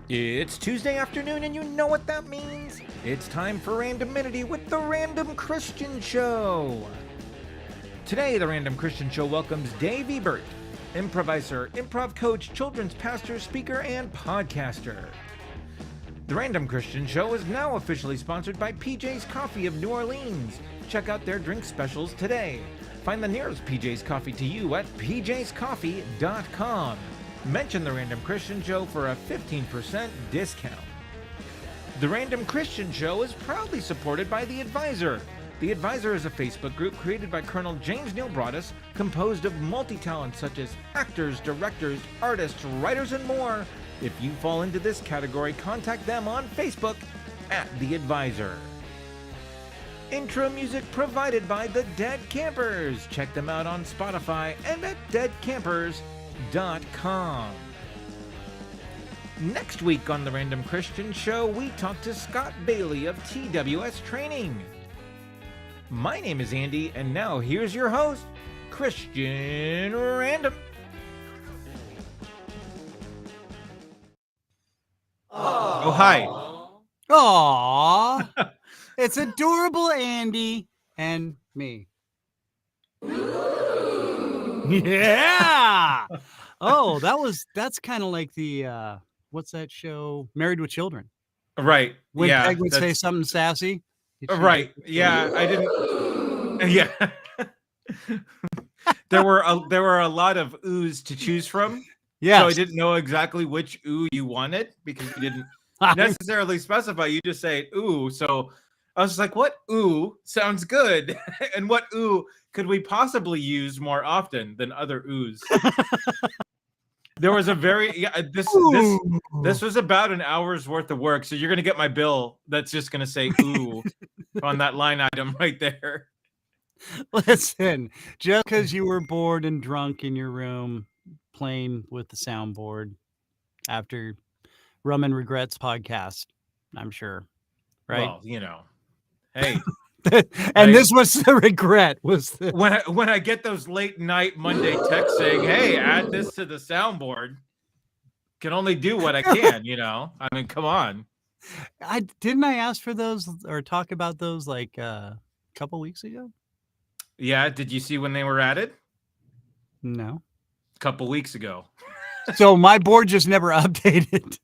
It's Tuesday afternoon, and you know what that means. It's time for Randomity with the Random Christian Show. Today, the Random Christian Show welcomes Dave Ebert, improviser, improv coach, children's pastor, speaker, and podcaster. The Random Christian Show is now officially sponsored by PJ's Coffee of New Orleans. Check out their drink specials today. Find the nearest PJ's Coffee to you at pjscoffee.com. Mention the Random Christian Show for a 15% discount. The Random Christian Show is proudly supported by The Advisor. The Advisor is a Facebook group created by Colonel James Neal Broaddus, composed of multi-talents such as actors, directors, artists, writers, and more. If you fall into this category, contact them on Facebook at The Advisor. Intro music provided by the Dead Campers. Check them out on Spotify and at deadcampers.com. Next week on the Random Christian Show, we talk to Scott Bailey of TWS Training. My name is Andy, and now here's your host, Christian Random. Oh, hi. Aww. It's adorable Andy and me. Yeah. Oh, that's kind of like the what's that show? Married with Children. Right. When yeah. Peg would say something sassy. Right. Yeah. I didn't. Yeah. There were a lot of oohs to choose from. Yeah. So I didn't know exactly which ooh you wanted because you didn't necessarily specify. You just say ooh. So I was like, what ooh sounds good? And what ooh could we possibly use more often than other oohs? There was a very this was about an hour's worth of work. So you're gonna get my bill that's just gonna say ooh on that line item right there. Listen, just because you were bored and drunk in your room playing with the soundboard after Rum and Regrets podcast, I'm sure. Right. Well, hey. And this was the regret. When I get those late night Monday texts saying, "Hey, add this to the soundboard," can only do what I can. I mean, come on. Didn't I ask for those or talk about those like a couple weeks ago? Yeah. Did you see when they were added? No. A couple weeks ago. So my board just never updated.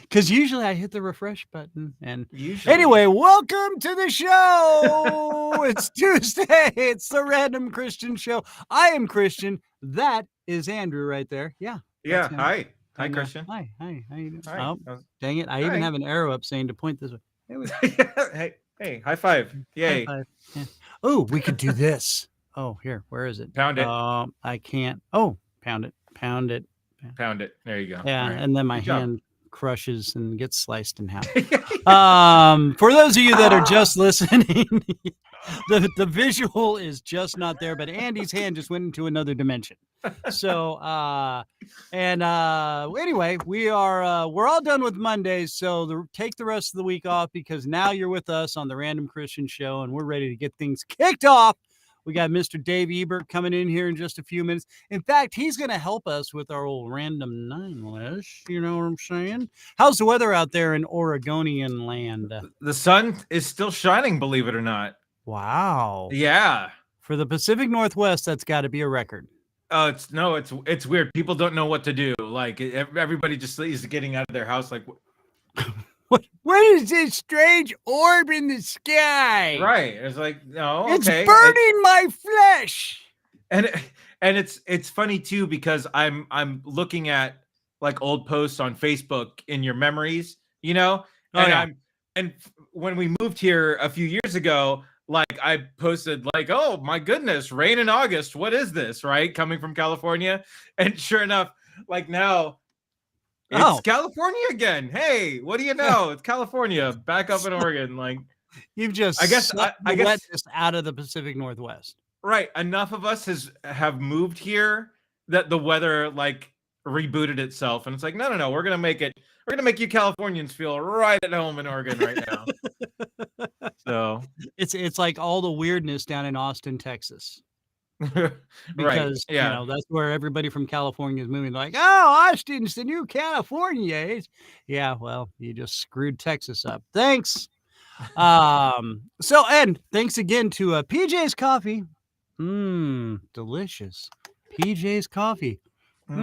Because usually I hit the refresh button. And anyway, welcome to the show. It's Tuesday. It's the Random Christian Show. I am Christian. That is Andrew right there. Yeah. Yeah. Hi. Hi, Christian. Hi. How you doing? Hi. Oh, dang it. I even have an arrow up saying to point this way. Hey, high five. Yay. High five. Yeah. Oh, we could do this. Oh, here. Where is it? Pound it. I can't. Oh, pound it. Pound it. There you go. Yeah. Right. And then my hand crushes and gets sliced in half. For those of you that are just listening, the visual is just not there, but Andy's hand just went into another dimension. So anyway, we're all done with Mondays, so take the rest of the week off because now you're with us on the Random Christian Show and we're ready to get things kicked off. We got Mr. Dave Ebert coming in here in just a few minutes. In fact, he's going to help us with our old random 9 list. You know what I'm saying? How's the weather out there in Oregonian land? The sun is still shining, believe it or not. Wow. Yeah. For the Pacific Northwest, that's got to be a record. It's weird. People don't know what to do. Like everybody just is getting out of their house. Like, What is this strange orb in the sky? Right. It's like, no, it's okay. burning my flesh. And it's funny too because I'm looking at like old posts on Facebook in your memories, and when we moved here a few years ago, like I posted like, oh my goodness, rain in August. What is this? Right. Coming from California. And sure enough, like now it's California again. Hey, what do you know? It's California back up in Oregon. Like you've just, I guess just out of the Pacific Northwest. Right. Enough of us have moved here that the weather like rebooted itself. And it's like, no. We're going to make you Californians feel right at home in Oregon right now. So it's like all the weirdness down in Austin, Texas. because Yeah. you know that's where everybody from California is moving. Like, oh, Austin's the new California. Yeah, well, you just screwed Texas up. Thanks. So and thanks again to PJ's Coffee. Delicious. PJ's Coffee. As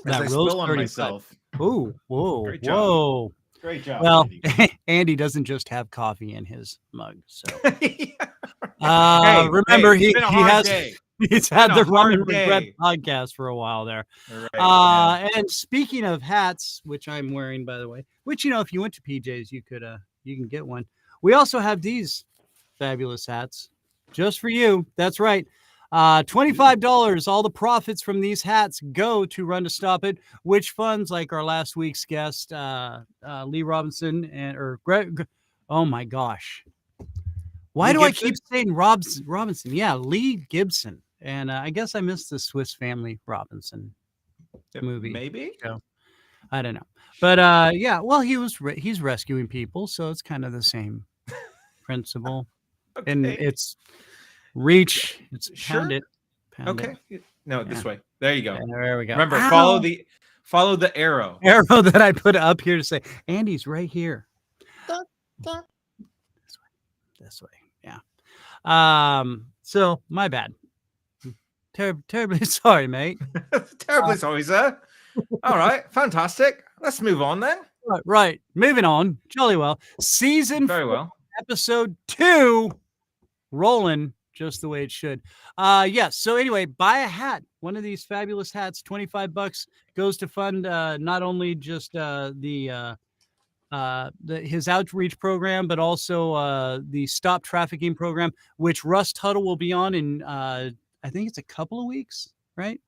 That I roast spill on already myself. Oh, whoa, Great job. whoa. Great job. Well, Andy. Andy doesn't just have coffee in his mug. So Hey, remember it's been a he hard has day. he's had the been a Rum and hard Regret day. podcast for a while there. Right, And speaking of hats, which I'm wearing by the way, which you know if you went to PJ's you could you can get one. We also have these fabulous hats just for you. That's right. $25. All the profits from these hats go to Run to Stop It, which funds like our last week's guest, Lee Robinson or Greg. Oh my gosh. Why do I keep saying Robinson? Yeah, Lee Gibson. And I guess I missed the Swiss Family Robinson movie. Maybe. So, I don't know. But yeah, well, he's rescuing people, so it's kind of the same principle. Okay. And it's reach. It's Sure. pound it. Okay. No, this way. There you go. Yeah, there we go. Remember, Ow! follow the arrow. Arrow that I put up here to say Andy's right here. This way. Yeah. So my bad. Terribly sorry, mate. Terribly sorry, sir. All right. Fantastic. Let's move on then. Right. Moving on. Jolly well. Season Very 4, well. episode 2. Rolling just the way it should. Yes. So anyway, buy a hat. One of these fabulous hats, $25 goes to fund not only just his outreach program, but also the Stop Trafficking program, which Russ Tuttle will be on in I think it's a couple of weeks, right?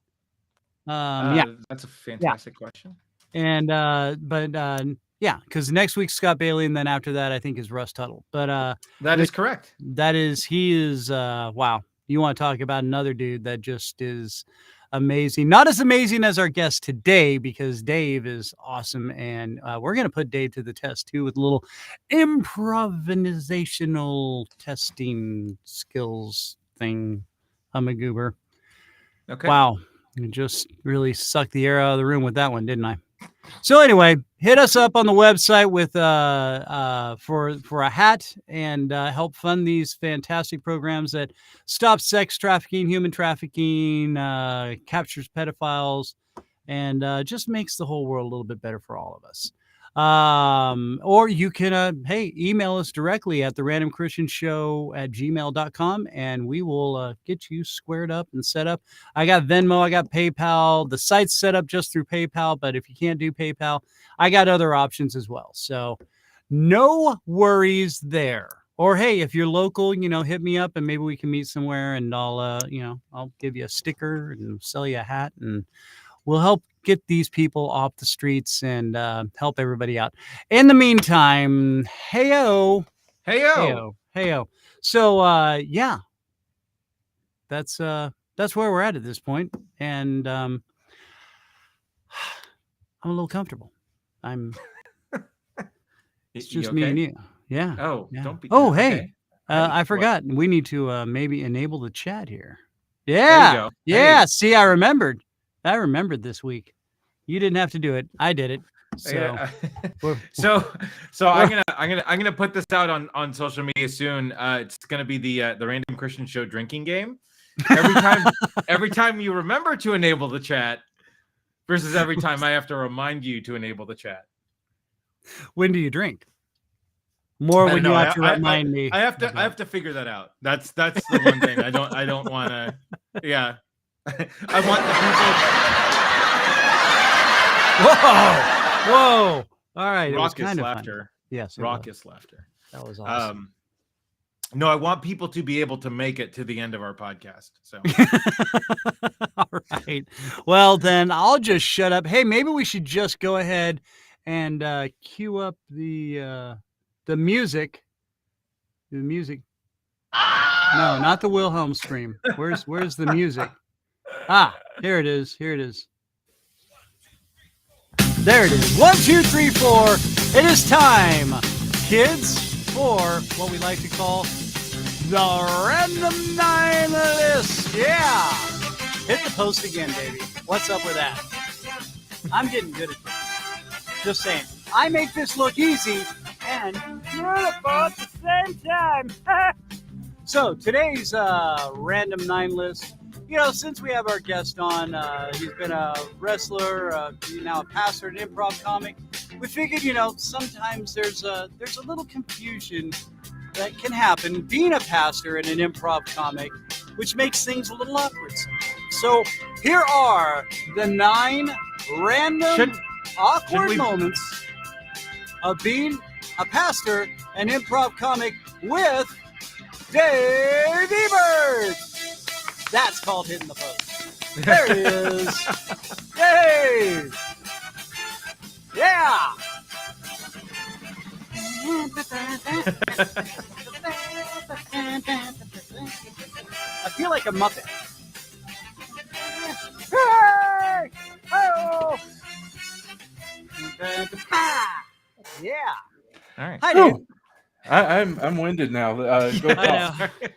Yeah, that's a fantastic question. And yeah, because next week's Scott Bailey, and then after that, I think is Russ Tuttle. But that is correct. He is wow. You want to talk about another dude that just is amazing. Not as amazing as our guest today, because Dave is awesome, and we're gonna put Dave to the test too with a little improvisational testing skills thing. I'm a goober. Okay. Wow, I just really sucked the air out of the room with that one, didn't I? So anyway, hit us up on the website with for a hat and help fund these fantastic programs that stop sex trafficking, human trafficking, captures pedophiles, and just makes the whole world a little bit better for all of us. Or you can email us directly at therandomchristianshow@gmail.com, and we will get you squared up and set up. I got Venmo, I got PayPal. The site's set up just through PayPal, but if you can't do PayPal, I got other options as well. So no worries there. Or hey, if you're local, hit me up and maybe we can meet somewhere, and I'll give you a sticker and sell you a hat, and we'll help get these people off the streets and help everybody out. In the meantime, hey-o. So yeah, that's where we're at this point, and I'm a little comfortable. It's just me and you. Yeah. Oh, yeah. Don't be. Oh, okay. hey, I forgot. We need to maybe enable the chat here. There Yeah. you go. Yeah. Hey. See, I remembered this week. You didn't have to do it. I did it. So, Yeah. so I'm gonna put this out on social media soon. It's gonna be the Random Christian Show drinking game. Every time you remember to enable the chat, versus every time I have to remind you to enable the chat. When do you drink? More when you have to remind me. I have to figure that out. That's the one thing I don't want to. Yeah, I want the people. Whoa! All right, raucous it was kind laughter. Of yes, raucous laughter. That was awesome. No, I want people to be able to make it to the end of our podcast. So, all right. Well, then I'll just shut up. Hey, maybe we should just go ahead and cue up the music. The music. No, not the Wilhelm scream. Where's the music? Here it is. There it is. 1, 2, 3, 4. It is time, kids, for what we like to call The Random 9 list. Yeah. Hit the post again, baby. What's up with that? I'm getting good at this. Just saying. I make this look easy and beautiful at the same time. So today's Random 9 list, since we have our guest on, he's been a wrestler, now a pastor and improv comic. We figured, sometimes there's a little confusion that can happen being a pastor and an improv comic, which makes things a little awkward sometimes. So here are the 9 random awkward moments of being a pastor and improv comic with Dave Ebert. That's called hitting the post. There he is. Dave. Yeah. I feel like a Muppet. Hey! Oh! Yeah. All right. Hi, Dave. I'm winded now. Go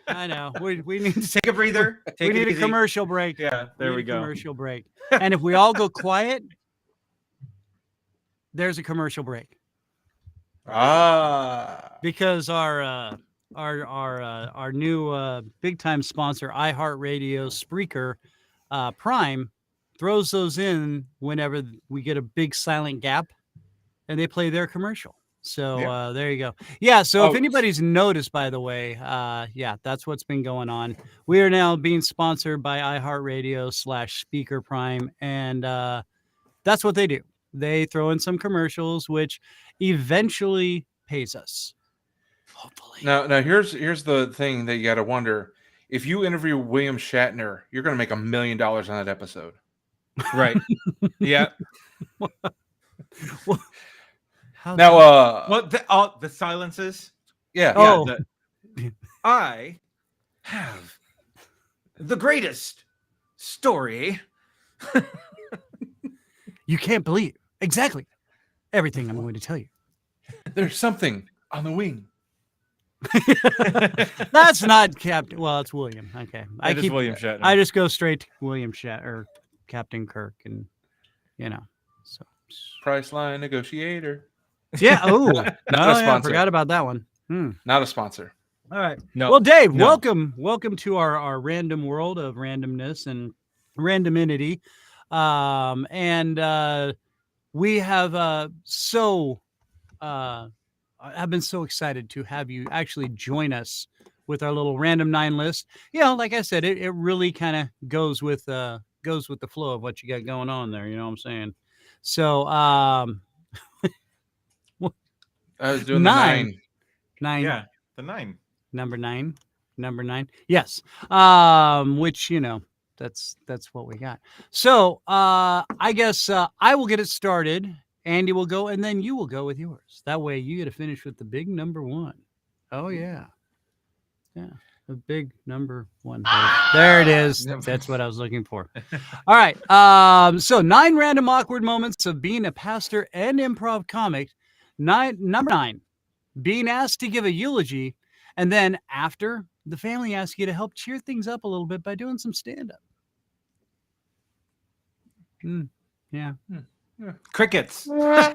I know. We need to Take a breather. we need a commercial break. Yeah, there we go. Commercial break. And if we all go quiet, there's a commercial break. Because our new big time sponsor, iHeartRadio Spreaker Prime, throws those in whenever we get a big silent gap, and they play their commercial. So there you go. Yeah. So if anybody's noticed, by the way, that's what's been going on. We are now being sponsored by iHeartRadio /Speaker Prime, and that's what they do. They throw in some commercials, which eventually pays us. Hopefully. Now here's the thing that you got to wonder: if you interview William Shatner, you're going to make $1 million on that episode, Right? Yeah. Now, the silences. yeah. Oh. I have the greatest story. You can't believe exactly everything I'm going to tell you. There's something on the wing. That's not Captain. Well, it's William. Okay, It is William Shatner. I just go straight to William Shatner or Captain Kirk, and so Priceline negotiator. yeah. Oh, no, Not a sponsor. I forgot about that one. Not a sponsor. All right. No. Well, Dave, No. welcome to our random world of randomness and randomity. We have I've been so excited to have you actually join us with our little random 9 list. Like I said, it really kind of goes with the flow of what you got going on there. You know what I'm saying? So, I was doing 9. the 9. Yeah, the 9. Number 9. Yes. Which, that's what we got. So, I guess I will get it started. Andy will go, and then you will go with yours. That way you get to finish with the big number 1. Oh, yeah. Yeah. The big number 1. There it is. That's what I was looking for. All right. So 9 random awkward moments of being a pastor and improv comic. Number 9, being asked to give a eulogy, and then after, the family asks you to help cheer things up a little bit by doing some stand-up. Yeah. Crickets. That's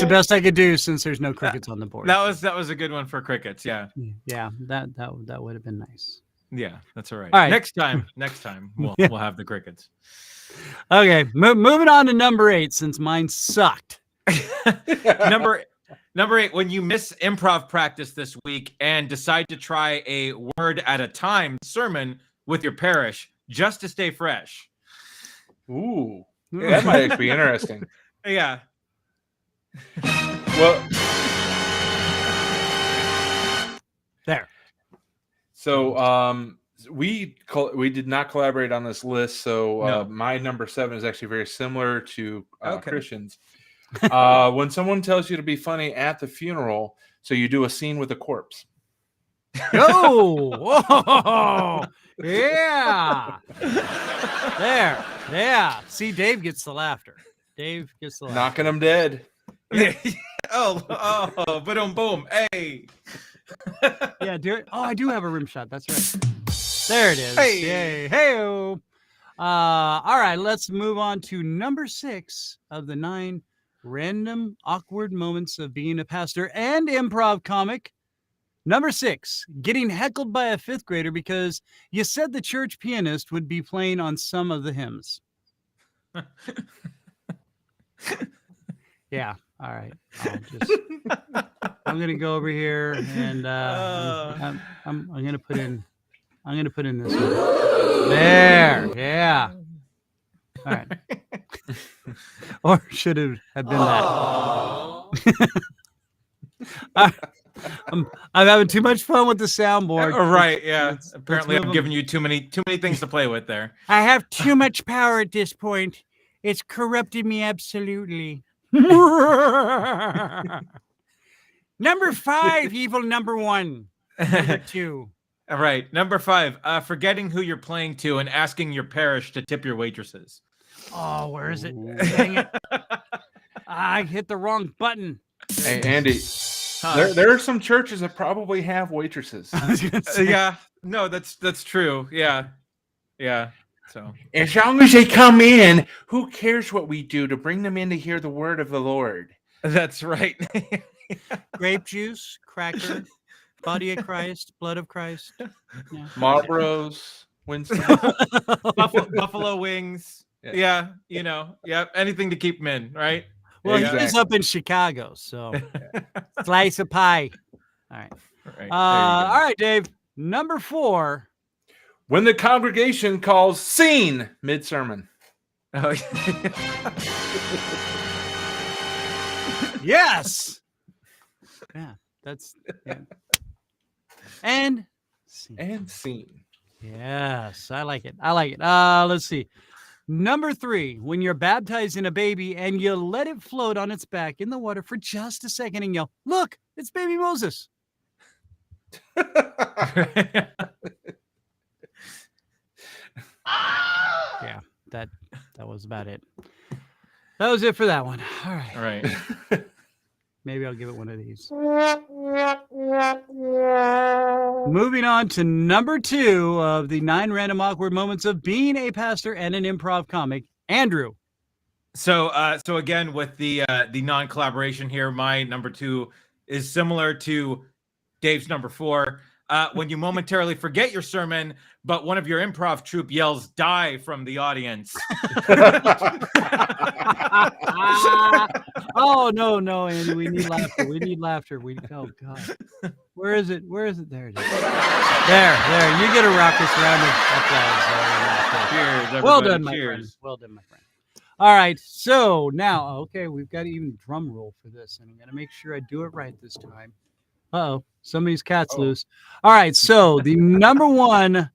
the best I could do since there's no crickets on the board. That was a good one for crickets. Yeah. Yeah, that would have been nice. Yeah, that's all right. All right. Next time we'll have the crickets. Okay, moving on to number 8 since mine sucked. Number 8, when you miss improv practice this week and decide to try a word at a time sermon with your parish just to stay fresh. Ooh, that might actually be interesting. Yeah. Well, there. So we did not collaborate on this list. So No. my number 7 is actually very similar to Okay. Christian's. When someone tells you to be funny at the funeral, so you do a scene with a corpse. Whoa! Yeah. There. Yeah. See, Dave gets the laughter. Knocking them dead. Oh, boom, boom. Hey. Yeah, do it. Oh, I do have a rim shot. That's right. There it is. Hey. Yay. Hey-o. All right, let's move on to number 6 of the 9 random awkward moments of being a pastor and improv comic. Number 6, getting heckled by a 5th grader because you said the church pianist would be playing on some of the hymns. Yeah. All right. I'm gonna go over here and I'm gonna put in this one. There. Yeah. All right. Or should it have been that? I'm having too much fun with the soundboard. Right. Yeah. Apparently, let's I'm move giving you too many things to play with there. I have too much power at this point. It's corrupted me absolutely. Number 5, evil number 1. Number 2. All right. Number 5, forgetting who you're playing to and asking your parish to tip your waitresses. Oh, where is it? Dang it. I hit the wrong button. Hey, Andy, there are some churches that probably have waitresses. Yeah. No, that's true. Yeah. Yeah. So as long as they come in, who cares what we do to bring them in to hear the word of the Lord? that's right. Grape juice, cracker, body of Christ, blood of Christ. Yeah. Marlboros, Winston. Buffalo wings. Yeah. Anything to keep them in, right? Well, Exactly. he is up in Chicago, so slice of pie. All right. Right. All right, Dave. Number 4. When the congregation calls scene mid-sermon. Oh, Yes. Yeah, that's and scene. yes, I like it. Let's see. Number 3, when you're baptizing a baby and you let it float on its back in the water for just a second and yell, "Look, it's baby Moses." Yeah, that was about it. That was it for that one. All right. All right. Maybe I'll give it one of these. Moving on to number 2 of the 9 random awkward moments of being a pastor and an improv comic. Andrew. So again, with the non-collaboration here, my number 2 is similar to Dave's number 4. When you momentarily forget your sermon, but one of your improv troupe yells "die" from the audience. Oh no, Andy, we need laughter. Oh God, where is it? There it is. There. You get a raucous round of applause. Cheers, everybody. Well done, my Cheers. friend. Well done, my friend. All right, so now, okay, we've got even drum roll for this, and I'm gonna make sure I do it right this time. Uh-oh, somebody's cat's loose. All right, so the number 1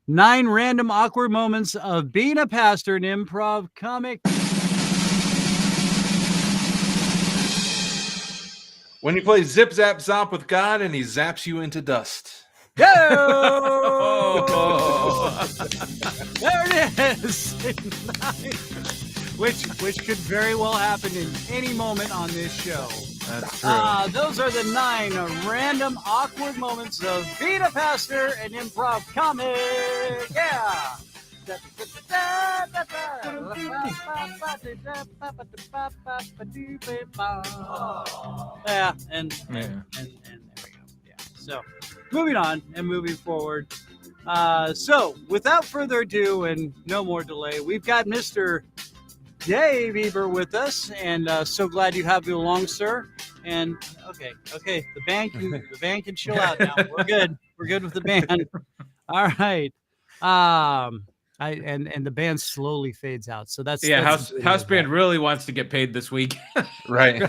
9 random awkward moments of being a pastor and improv comic. When you play Zip Zap Zop with God and he zaps you into dust. Oh! There it is. Which could very well happen in any moment on this show. That's true. Those are the 9 random awkward moments of being a pastor and improv comic. Yeah. Yeah, and there we go. Yeah. So, moving on and moving forward. So, without further ado and no more delay, we've got Mr. Dave Ebert with us, and so glad you have you along, sir. And okay, the band can chill out now. We're good with the band. All right. And the band slowly fades out. So that's house band really wants to get paid this week. Right.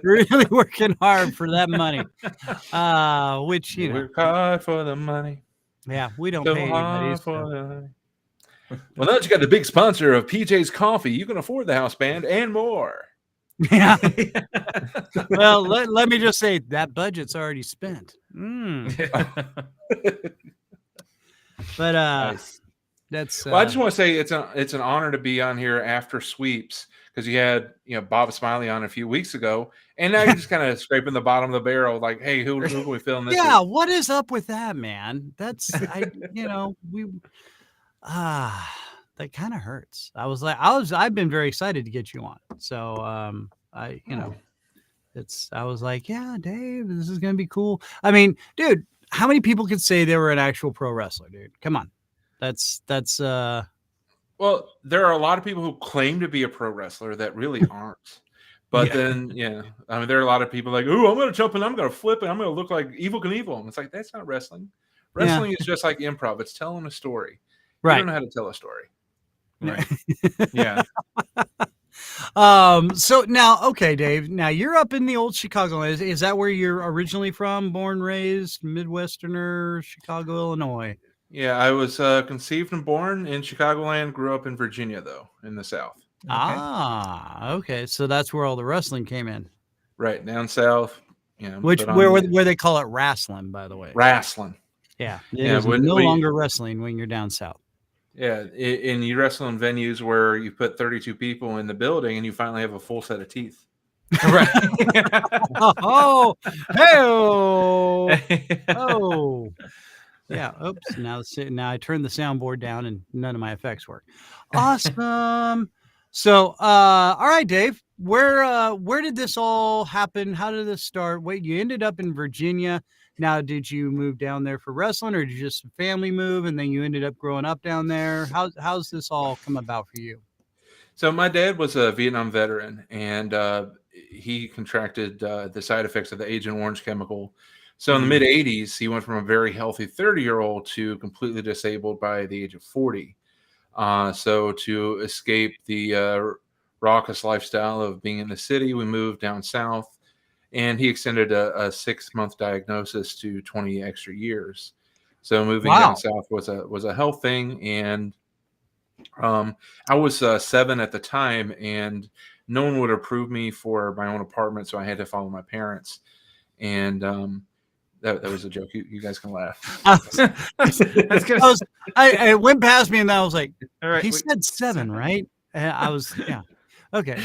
Really working hard for that money. Which work hard for the money. Yeah, we don't So pay anybody. So. Well, now that you got the big sponsor of PJ's Coffee, you can afford the house band and more. Yeah. Well, let me just say that budget's already spent. But nice. that's. Well, I just want to say it's an honor to be on here after sweeps, because you had Bob Smiley on a few weeks ago, and now you're just kind of scraping the bottom of the barrel, like, hey, who can we fill in this Yeah, week? what is up with that, man? That's that kind of hurts. I've been very excited to get you on. So I was like, yeah, Dave, this is gonna be cool. I mean, dude, how many people could say they were an actual pro wrestler, dude? Come on. That's Well, there are a lot of people who claim to be a pro wrestler that really aren't. But then, I mean, there are a lot of people like, oh, I'm going to jump and I'm going to flip and I'm going to look like Evil Knievel. And it's like, that's not wrestling. Wrestling is just like improv. It's telling a story. Right. You don't know how to tell a story. Right. Yeah. So now, okay, Dave, now you're up in the old Chicago. Is that where you're originally from? Born, raised, Midwesterner, Chicago, Illinois? Yeah, I was conceived and born in Chicagoland, grew up in Virginia, though, in the South. Okay. Okay. So that's where all the wrestling came in. Right, down south. Where they call it wrestling, by the way. Wrestling. Yeah. It's no longer wrestling when you're down south. Yeah, and you wrestle in venues where you put 32 people in the building and you finally have a full set of teeth. Right. Oh, hey, oh. Yeah. Oops. Now I turned the soundboard down and none of my effects work. Awesome. So, all right, Dave, where did this all happen? How did this start? Wait, you ended up in Virginia. Now, did you move down there for wrestling, or did you just family move and then you ended up growing up down there? How's this all come about for you? So my dad was a Vietnam veteran, and he contracted the side effects of the Agent Orange chemical. So in the mid 80s, he went from a very healthy 30-year-old to completely disabled by the age of 40. So to escape the raucous lifestyle of being in the city, we moved down south, and he extended a 6-month diagnosis to 20 extra years. So moving down south was a health thing, and I was 7 at the time, and no one would approve me for my own apartment, so I had to follow my parents. And that was a joke. You guys can laugh. I went past me, and I was like, all right, he said 7, right? I was, yeah. Okay.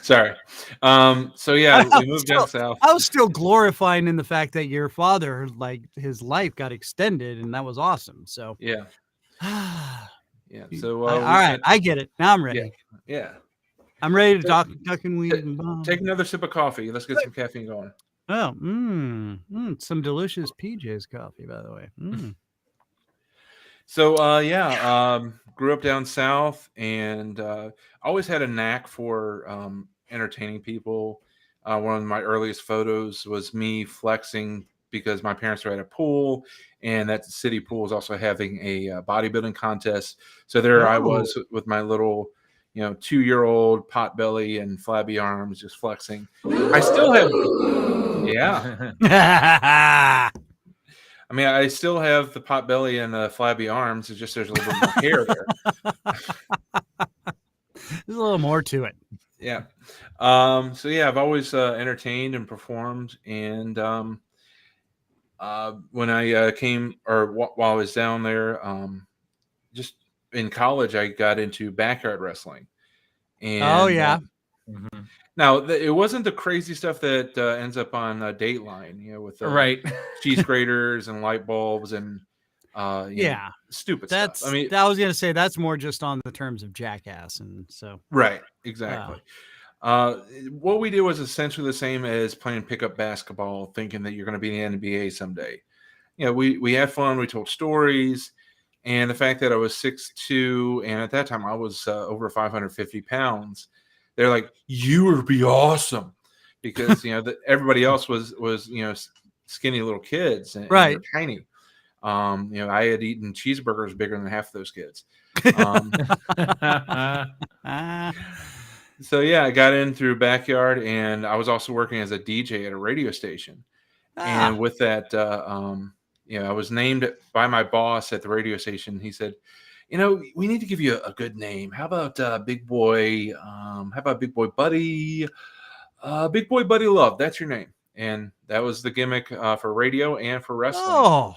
Sorry. So yeah, we moved down south. I was still glorifying in the fact that your father, like, his life got extended, and that was awesome. So yeah. Yeah. So all right, I get it. Now I'm ready. Yeah. I'm ready to duck and weave and bomb. Take another sip of coffee. Let's get some caffeine going. Oh, some delicious PJ's coffee, by the way. So grew up down south, and always had a knack for entertaining people. One of my earliest photos was me flexing because my parents were at a pool, and that city pool was also having a bodybuilding contest. So there I was with my little 2-year-old pot belly and flabby arms, just flexing. I still have, I mean, I still have the pot belly and the flabby arms. It's just there's a little bit more hair there. There's a little more to it. Yeah. So yeah, I've always entertained and performed, and when I while I was down there, just in college, I got into backyard wrestling. And now it wasn't the crazy stuff that ends up on Dateline, with cheese graters and light bulbs and stupid stuff. I mean, I was gonna say that's more just on the terms of Jackass, and so right, exactly. What we did was essentially the same as playing pickup basketball, thinking that you're going to be in the NBA someday. We had fun. We told stories. And the fact that I was 6'2", and at that time I was over 550 pounds, they're like, "You would be awesome," because everybody else was skinny little kids, and they're tiny. I had eaten cheeseburgers bigger than half of those kids. So yeah, I got in through backyard, and I was also working as a DJ at a radio station. And with that, I was named by my boss at the radio station. He said, we need to give you a good name. How about Big Boy? How about Big Boy Buddy? Big Boy Buddy Love. That's your name. And that was the gimmick for radio and for wrestling. Oh,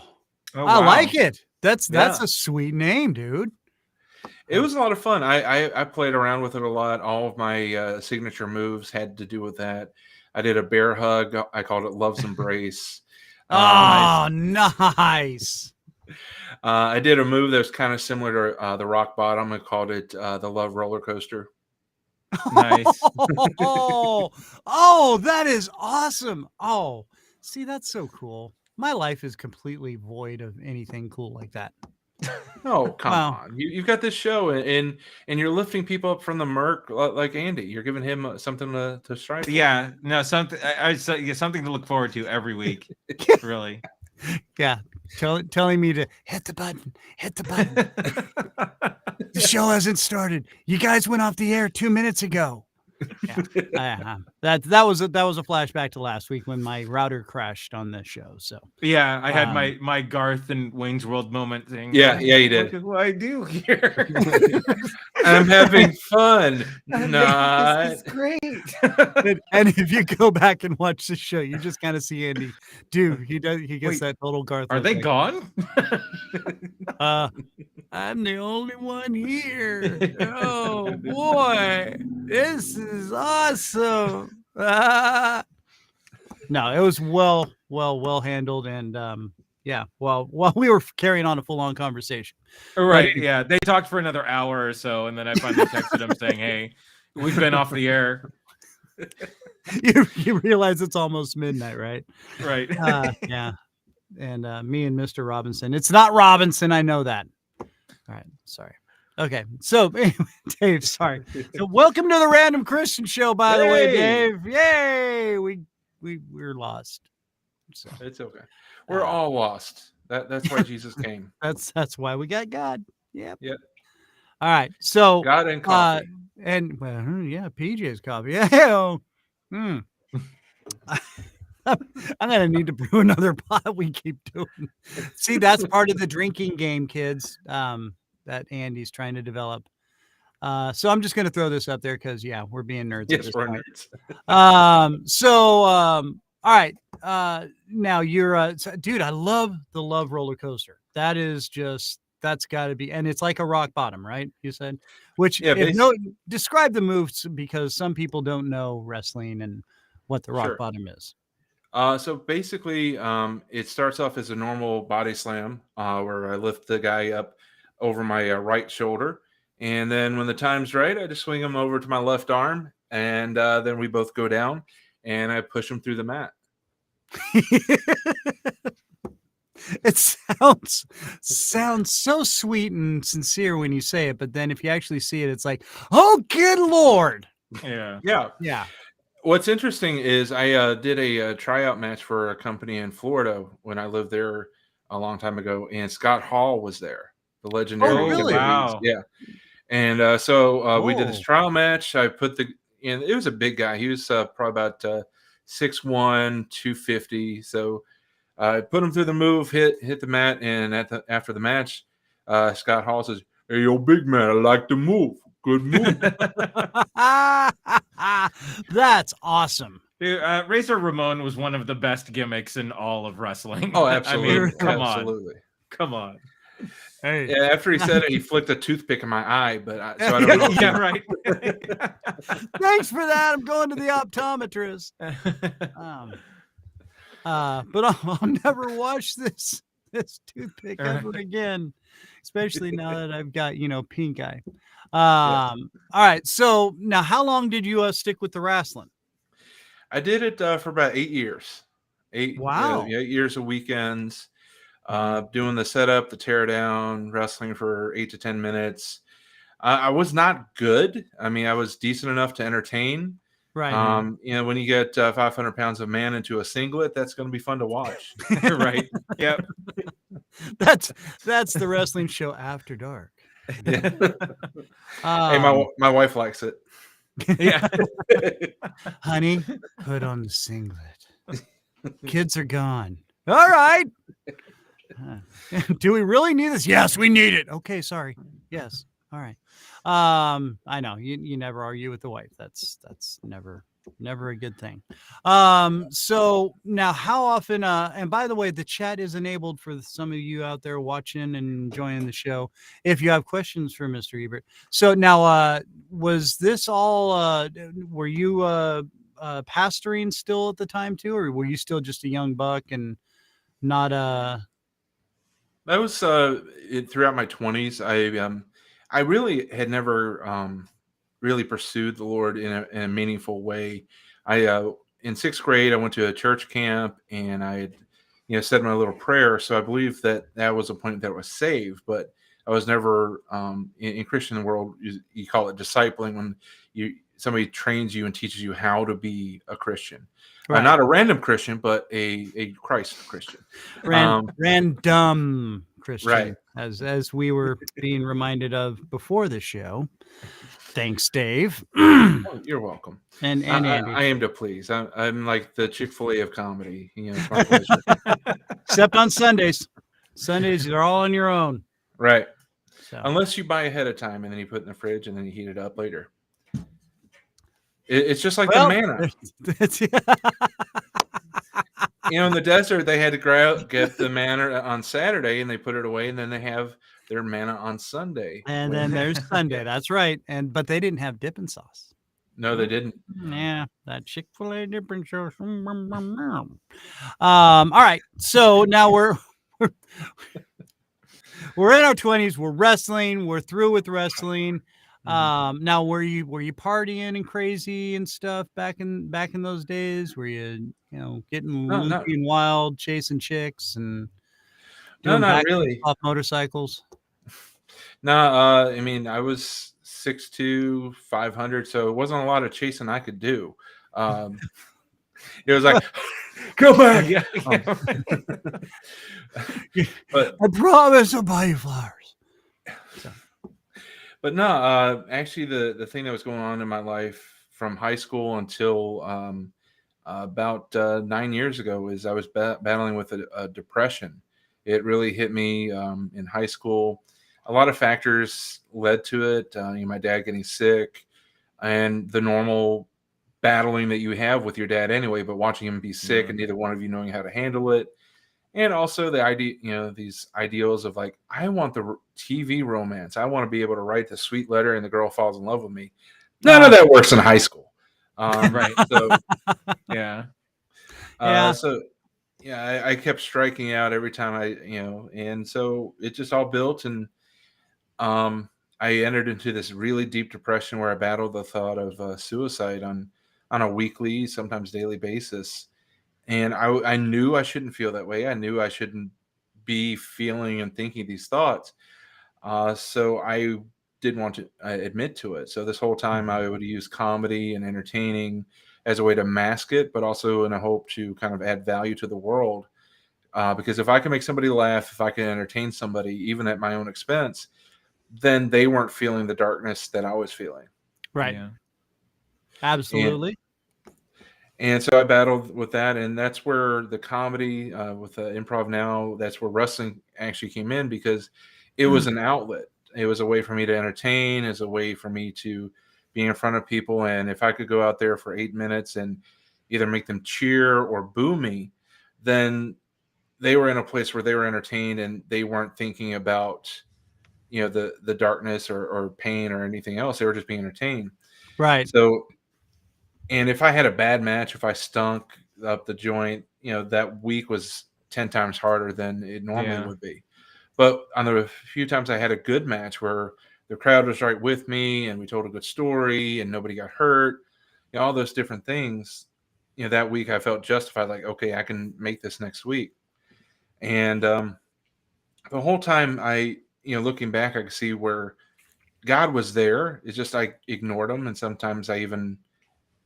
I like it. That's a sweet name, dude. It was a lot of fun. I played around with it a lot. All of my signature moves had to do with that. I did a bear hug. I called it Love's Embrace. Oh, nice. I did a move that was kind of similar to the rock bottom. I called it the Love Roller Coaster. Nice. Oh, that is awesome. Oh, see, that's so cool. My life is completely void of anything cool like that. Oh, come Wow. on. You've got this show and you're lifting people up from the murk like Andy. You're giving him something to strive for. Yeah, no, something something to look forward to every week. Really. Yeah. Telling me to hit the button. The show hasn't started. You guys went off the air 2 minutes ago. Yeah. That was a flashback to last week when my router crashed on the show. So yeah, I had my Garth and Wayne's World moment thing. Yeah, you did. What do I do here? I'm having fun. This is great. and if you go back and watch the show, you just kind of see Andy. Dude, he gets that total Garth. Are they gone? I'm the only one here. Oh boy, this is awesome. No, it was well handled, and while we were carrying on a full-on conversation. Right, yeah. They talked for another hour or so, and then I finally texted them saying, "Hey, we've been off the air." You realize it's almost midnight, right? Right. Yeah. And me and Mr. Robinson. It's not Robinson, I know that. All right, sorry. Okay, so anyway, Dave, sorry. So welcome to the Random Christian Show, by the way, Dave. Yay! We're lost. So It's okay. We're all lost. That's why Jesus came. that's why we got God. Yep. All right. So God and coffee. and well, yeah, PJ's coffee. Yeah. I'm gonna need to brew another pot. We keep doing. See, that's part of the drinking game, kids. That Andy's trying to develop. So I'm just gonna throw this up there because we're being nerds. Yes, we're nerds. All right. Now you're dude, I love the Love Roller Coaster. That's got to be, and it's like a rock bottom, right? You said, which describe the moves because some people don't know wrestling and what the rock bottom is. So basically, it starts off as a normal body slam where I lift the guy up over my right shoulder. And then when the time's right, I just swing him over to my left arm. And then we both go down and I push him through the mat. It sounds so sweet and sincere when you say it. But then if you actually see it, it's like, oh, good Lord. Yeah. What's interesting is I did a tryout match for a company in Florida when I lived there a long time ago, and Scott Hall was there, the legendary. Oh, really? Wow. Yeah. And so we did this trial match. I put it was a big guy. He was probably about 6'1", 250. So I put him through the move, hit the mat, and after the match, Scott Hall says, "Hey, yo, big man, I like the move. Good move." That's awesome. Dude, Razor Ramon was one of the best gimmicks in all of wrestling. Oh, absolutely. I mean, come on. Hey. Yeah, after he said it, he flicked a toothpick in my eye, but I don't know. Yeah, right. Thanks for that. I'm going to the optometrist. But I'll never wash this toothpick ever again, especially now that I've got pink eye. All right. So now, how long did you stick with the wrestling? I did it for about 8 years. 8 years of weekends, doing the setup, the teardown, wrestling for 8 to 10 minutes. I was not good. I mean, I was decent enough to entertain. Right. When you get 500 pounds of man into a singlet, that's going to be fun to watch. Right. Yep. That's the wrestling show After Dark. Yeah. Hey, my wife likes it. Yeah. Honey, put on the singlet. Kids are gone. All right. Do we really need this? Yes, we need it. Okay, sorry. Yes. All right. I know you never argue with the wife. That's never Never a good thing. So now how often, and by the way, the chat is enabled for some of you out there watching and enjoying the show, if you have questions for Mr. Ebert. So now, was this all, were you, pastoring still at the time too, or were you still just a young buck and not, That was throughout my 20s. I really had never really pursued the Lord in a meaningful way. I in 6th grade I went to a church camp, and I had said my little prayer. So I believe that was a point that I was saved, but I was never in Christian world. You call it discipling, when somebody trains you and teaches you how to be a Christian. right. Not a random Christian, but a Christ Christian. Random Christian, Right. as we were being reminded of before the show. Thanks, Dave. Oh, you're welcome. And Andy. I aim to please. I'm like the Chick-fil-A of comedy. It's my pleasure. Except on Sundays. Sundays, you're all on your own. Right. So. Unless you buy ahead of time and then you put it in the fridge and then you heat it up later. It's just like the manna. In the desert, they had to get the manna on Saturday, and they put it away, and then they have their manna on Sunday. And then there's Sunday. That's right. But they didn't have dipping sauce. No, they didn't. Yeah, that Chick-fil-A dipping sauce. All right. So now we're in our 20s. We're wrestling. We're through with wrestling. Now were you partying and crazy and stuff back in those days? Were you getting loopy and wild, chasing chicks and doing not really off motorcycles? No, I mean, I was 6'2", 500, so it wasn't a lot of chasing I could do. It was like, go back. But I promise I'll buy you flowers. But no, actually, the thing that was going on in my life from high school until about 9 years ago is I was battling with a depression. It really hit me in high school. A lot of factors led to it. My dad getting sick, and the normal battling that you have with your dad anyway, but watching him be sick and neither one of you knowing how to handle it. And also the idea, these ideals of like, I want the TV romance. I want to be able to write the sweet letter and the girl falls in love with me. None of that works in high school. Right. So, yeah. So, yeah, I kept striking out every time and so it just all built, and I entered into this really deep depression where I battled the thought of suicide on a weekly, sometimes daily basis. And I knew I shouldn't feel that way. I knew I shouldn't be feeling and thinking these thoughts. So I didn't want to admit to it. So this whole time I would use comedy and entertaining as a way to mask it, but also in a hope to kind of add value to the world. Because if I can make somebody laugh, if I can entertain somebody, even at my own expense, then they weren't feeling the darkness that I was feeling. Right. Yeah. Absolutely. And so I battled with that, and that's where the comedy with the improv now, that's where wrestling actually came in, because it was an outlet. It was a way for me to entertain, as a way for me to be in front of people. And if I could go out there for 8 minutes and either make them cheer or boo me, then they were in a place where they were entertained and they weren't thinking about, the darkness or pain or anything else. They were just being entertained. Right. So, and if I had a bad match, if I stunk up the joint, that week was 10 times harder than it normally would be. But on the few times I had a good match where the crowd was right with me and we told a good story and nobody got hurt, all those different things, that week I felt justified, like, okay, I can make this next week. And the whole time looking back, I could see where God was there. It's just I ignored him. And sometimes I even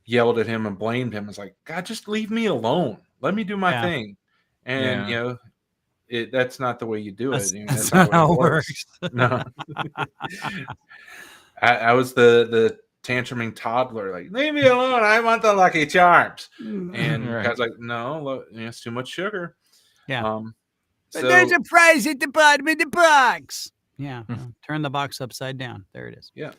yelled at him and blamed him. It's like, God, just leave me alone. Let me do my thing. And, that's not the way you do it. That's not how it works. No. I was the tantruming toddler, like, leave me alone. I want the Lucky Charms. And God's like, no, look, it's too much sugar. Yeah. But there's a prize at the bottom of the box. Yeah. Turn the box upside down. There it is. Yeah.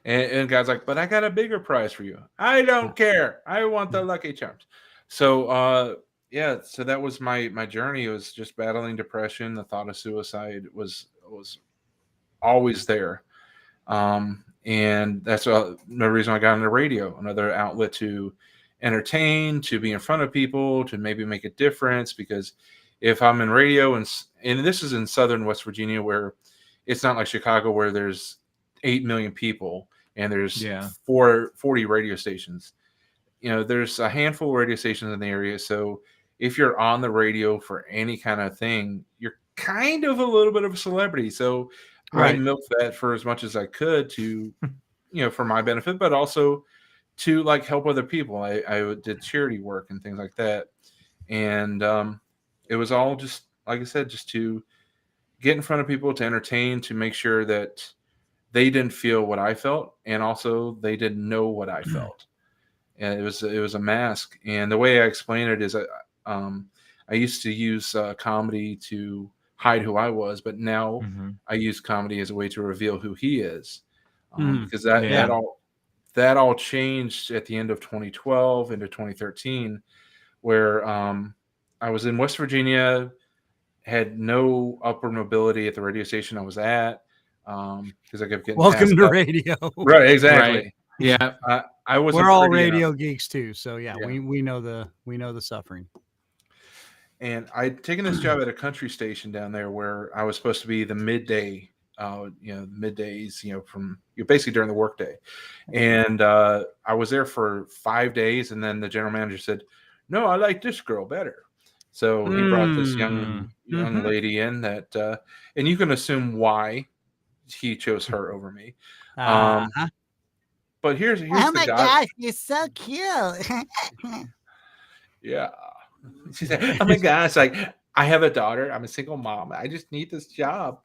And God's like, but I got a bigger prize for you. I don't care. I want the Lucky Charms. So, yeah, so that was my journey. It was just battling depression. The thought of suicide was always there. And that's another reason I got into radio, another outlet to entertain, to be in front of people, to maybe make a difference. Because if I'm in radio, and this is in southern West Virginia, where it's not like Chicago, where there's 8 million people and there's 40 radio stations. There's a handful of radio stations in the area. So if you're on the radio for any kind of thing, you're kind of a little bit of a celebrity. So I milked that for as much as I could to, for my benefit, but also to like help other people. I did charity work and things like that. And it was all just, like I said, just to get in front of people, to entertain, to make sure that they didn't feel what I felt. And also they didn't know what I felt. And it was a mask. And the way I explain it is I used to use comedy to hide who I was, but now I use comedy as a way to reveal who he is. Because that all changed at the end of 2012 into 2013, where I was in West Virginia, had no upward mobility at the radio station I was at, because I kept getting welcome to radio. Right, exactly. Right. Yeah, I was. We're all radio geeks too, so we know the suffering. And I'd taken this job at a country station down there where I was supposed to be the midday, middays, from basically during the workday. And I was there for 5 days, and then the general manager said, "No, I like this girl better." So he brought this young lady in that, and you can assume why he chose her over me. But here's oh my the gosh, you're so cute. Yeah. She said, "Oh my gosh, like I have a daughter. I'm a single mom. I just need this job.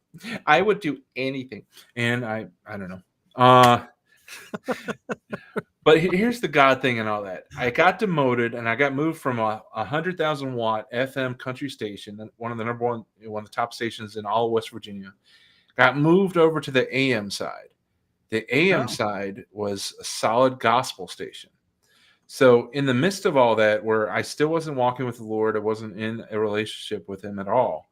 I would do anything." And I don't know. But here's the God thing and all that. I got demoted and I got moved from a 100,000 watt FM country station, one of the top stations in all of West Virginia. Got moved over to the AM side. The AM side was a solid gospel station. So in the midst of all that, where I still wasn't walking with the Lord, I wasn't in a relationship with him at all,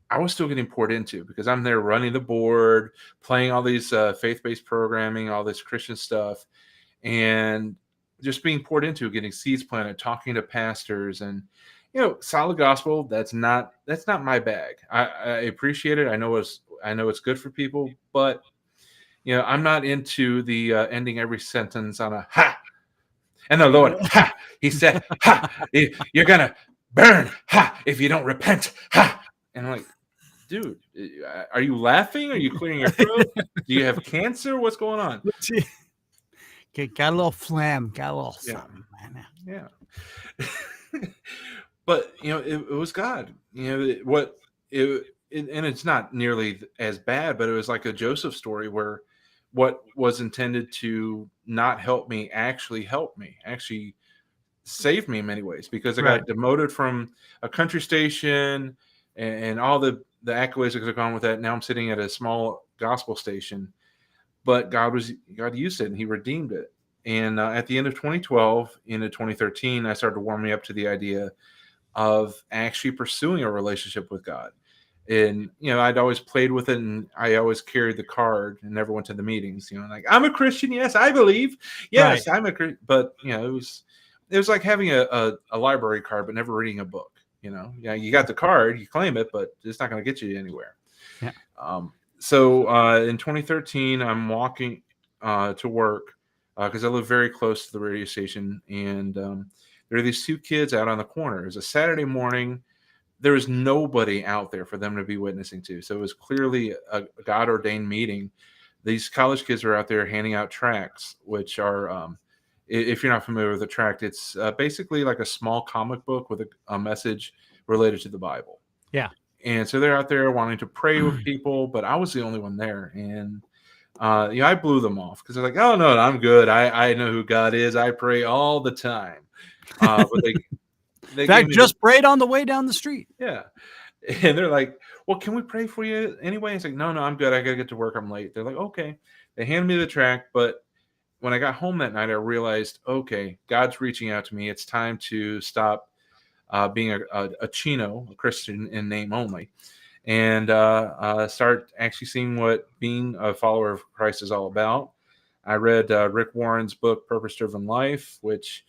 I was still getting poured into, because I'm there running the board, playing all these faith-based programming, all this Christian stuff, and just being poured into, getting seeds planted, talking to pastors, and solid gospel. That's not my bag. I appreciate it. I know it's good for people, but I'm not into the ending every sentence on a ha. And the Lord, ha, he said, ha, you're going to burn, ha, if you don't repent, ha. And I'm like, dude, are you laughing? Are you clearing your throat? Do you have cancer? What's going on? Okay, got a little phlegm, got a little something. Yeah. But, it was God. And it's not nearly as bad, but it was like a Joseph story where what was intended to not help me actually saved me in many ways, because I got demoted from a country station and all the accolades that could have gone with that. Now I'm sitting at a small gospel station, but God used it and he redeemed it. And at the end of 2012 into 2013, I started to warm me up to the idea of actually pursuing a relationship with God. And, I'd always played with it, and I always carried the card and never went to the meetings, like, I'm a Christian. Yes, I believe. Yes, I'm a Christian. But, it was like having a library card, but never reading a book, you got the card, you claim it, but it's not going to get you anywhere. Yeah. So in 2013, I'm walking to work because I live very close to the radio station. And there are these two kids out on the corner. It was a Saturday morning. There was nobody out there for them to be witnessing to. So it was clearly a God-ordained meeting. These college kids are out there handing out tracts, which are, if you're not familiar with the tract, it's basically like a small comic book with a message related to the Bible. Yeah. And so they're out there wanting to pray with people, but I was the only one there. And, I blew them off because they're like, "Oh, no, I'm good. I know who God is. I pray all the time." But they just prayed on the way down the street. Yeah. And they're like, well, can we pray for you anyway? It's like, no, I'm good. I got to get to work. I'm late. They're like, okay. They hand me the track. But when I got home that night, I realized, okay, God's reaching out to me. It's time to stop being a Chino, a Christian in name only, and start actually seeing what being a follower of Christ is all about. I read Rick Warren's book, Purpose Driven Life, which,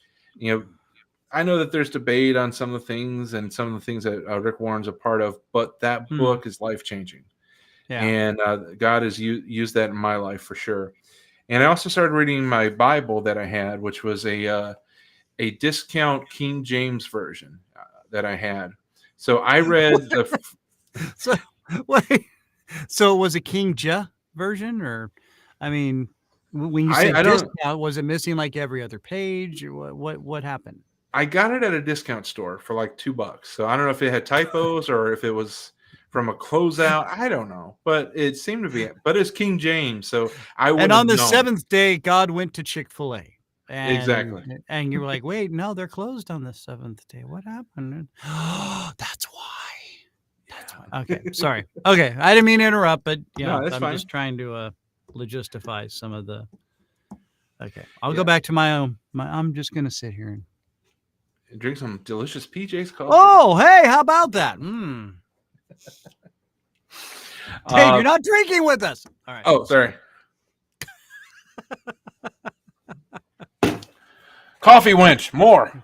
I know that there's debate on some of the things and some of the things that Rick Warren's a part of, but that book is life-changing. Yeah. And God has used that in my life for sure. And I also started reading my Bible that I had, which was a discount King James version that I had. So I read the... So, wait. So it was a King Ja version? Or, I mean... When you say discount, was it missing like every other page? Or what happened? I got it at a discount store for like $2. So I don't know if it had typos or if it was from a closeout. I don't know, but it seemed to be. But it's King James, so I wouldn't. And on the seventh day, God went to Chick-fil-A. Exactly. And you were like, wait, no, they're closed on the seventh day. What happened? Oh, that's why. That's why. Okay, sorry. Okay, I didn't mean to interrupt, but I'm fine. Just trying to logistify some of the. Okay, I'll go back to my own. I'm just gonna sit here and drink some delicious PJ's coffee. Oh, hey, how about that? Dave, you're not drinking with us. All right. Oh, sorry. Coffee winch, more.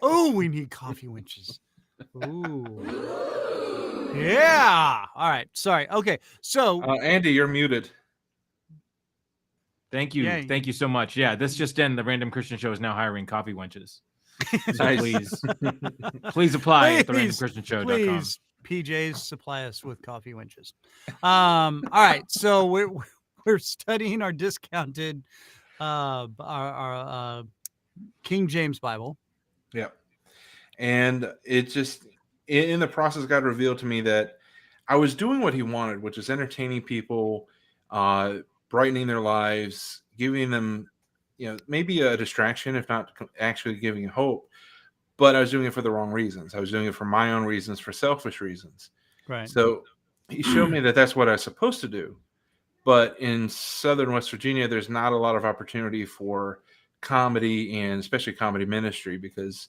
Oh, we need coffee winches. Ooh. Yeah. All right. Sorry. Okay. So, Andy, you're muted. Thank you. Yeah. Thank you so much. Yeah, this just in. The Random Christian Show is now hiring coffee wenches. So please apply at therandomchristianshow.com. Please, PJs, supply us with coffee wenches. All right. So we're studying our discounted our King James Bible. Yeah. And it just, in the process, God revealed to me that I was doing what he wanted, which is entertaining people, brightening their lives, giving them, maybe a distraction, if not actually giving hope. But I was doing it for the wrong reasons. I was doing it for my own reasons, for selfish reasons. Right. So he showed me that that's what I was supposed to do. But in Southern West Virginia, there's not a lot of opportunity for comedy and especially comedy ministry because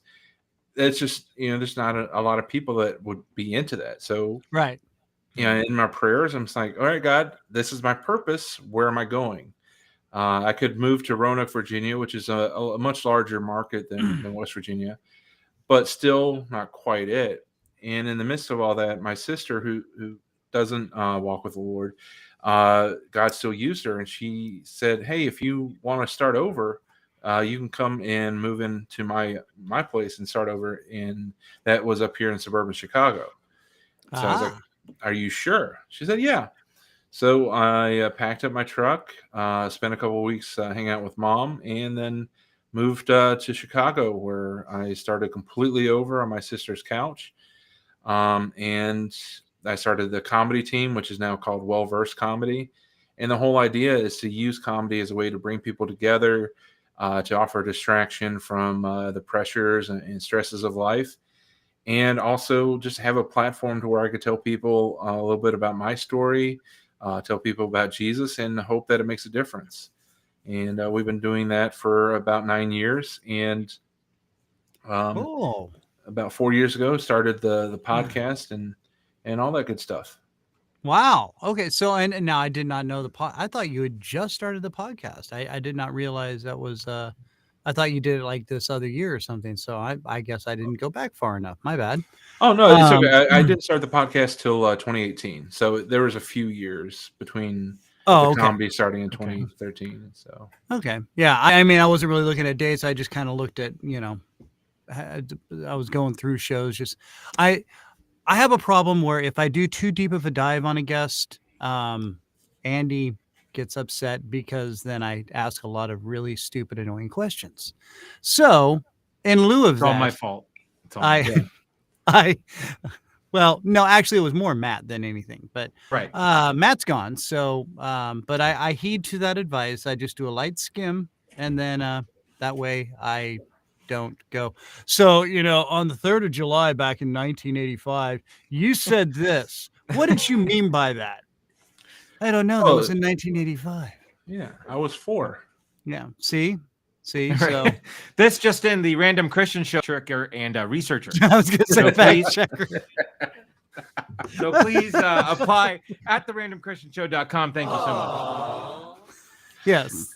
it's just, there's not a lot of people that would be into that. So, right. In my prayers, I'm just like, all right, God, this is my purpose. Where am I going? I could move to Roanoke, Virginia, which is a much larger market than West Virginia, but still not quite it. And in the midst of all that, my sister, who doesn't walk with the Lord, God still used her. And she said, hey, if you want to start over, you can come and move into my place and start over. And that was up here in suburban Chicago. So I was like, are you sure? She said, yeah. So I packed up my truck, spent a couple of weeks hanging out with Mom, and then moved to Chicago, where I started completely over on my sister's couch. And I started the comedy team, which is now called Well Versed Comedy. And the whole idea is to use comedy as a way to bring people together, to offer distraction from the pressures and stresses of life. And also just have a platform to where I could tell people a little bit about my story, tell people about Jesus, and hope that it makes a difference. And we've been doing that for about 9 years. And about 4 years ago, started the podcast and all that good stuff. Wow. Okay. So, and now I did not know I thought you had just started the podcast. I did not realize that was, I thought you did it like this other year or something. So I guess I didn't go back far enough. My bad. Oh, no, it's okay. I didn't start the podcast till 2018. So there was a few years between comedy starting in 2013. So. Okay. Yeah. I mean, I wasn't really looking at dates. I just kind of looked at, I was going through shows. Just, I have a problem where if I do too deep of a dive on a guest, Andy gets upset because then I ask a lot of really stupid, annoying questions. So in lieu of it's all my fault. It's all well, no, actually it was more Matt than anything, but right. Matt's gone. So, but I heed to that advice. I just do a light skim, and then that way I don't go. So, on the 3rd of July back in 1985, you said this. What did you mean by that? I don't know. That was in 1985. Yeah, I was 4. Yeah. See, Right. so This just in, the Random Christian Show tricker and researcher. I was going to say fact checker. So please apply at therandomchristianshow.com. Thank you so much. Yes.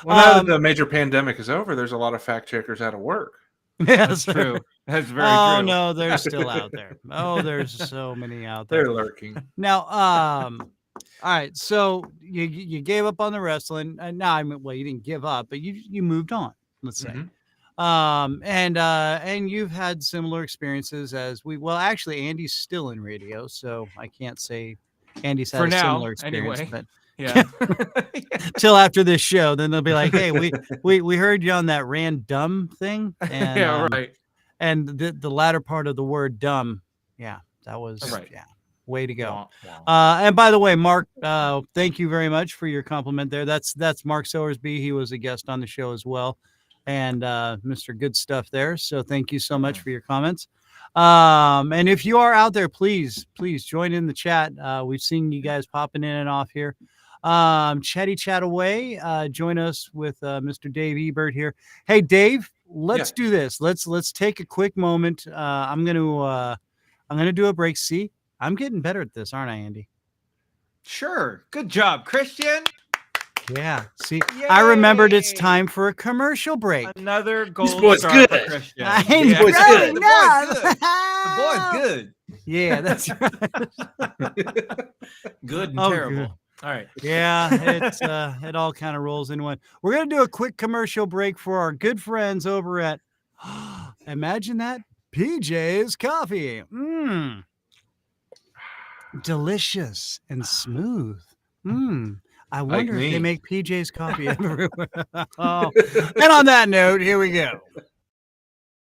Well, now that the major pandemic is over, there's a lot of fact checkers out of work. Yes, That's true. That's very Oh true. no, they're still out there. Oh, there's so many out there. They're lurking. Now, all right. So you gave up on the wrestling. Well, you didn't give up, but you moved on. Let's say. And you've had similar experiences as actually Andy's still in radio, so I can't say Andy's had For a now, similar experience, anyway. but Yeah. till after this show, then they'll be like, hey, we heard you on that random thing. And, Yeah, right. And the latter part of the word dumb. Yeah, that was Right. way to go. Wow. And by the way, Mark, thank you very much for your compliment there. That's Mark Sowersby. He was a guest on the show as well. And Mr. Good Stuff there. So thank you so much for your comments. And if you are out there, please join in the chat. We've seen you guys popping in and off here. Chatty chat away. Join us with Mr. Dave Ebert here. Hey, Dave, let's do this. Let's take a quick moment. I'm gonna do a break. See, I'm getting better at this, aren't I, Andy? Sure. Good job, Christian. Yeah. See, I remembered it's Yay. time for a commercial break. Another gold boy's star good. for Christian. I Yeah, ain't boy's growing good. up. The boy's good. Yeah, that's right. Good and Oh, terrible. good. All right. Yeah, it's it all kind of rolls in one. We're gonna do a quick commercial break for our good friends over at imagine that, PJ's Coffee. Delicious and smooth. I wonder if they me. make PJ's Coffee everywhere. Oh. And on that note, here we go.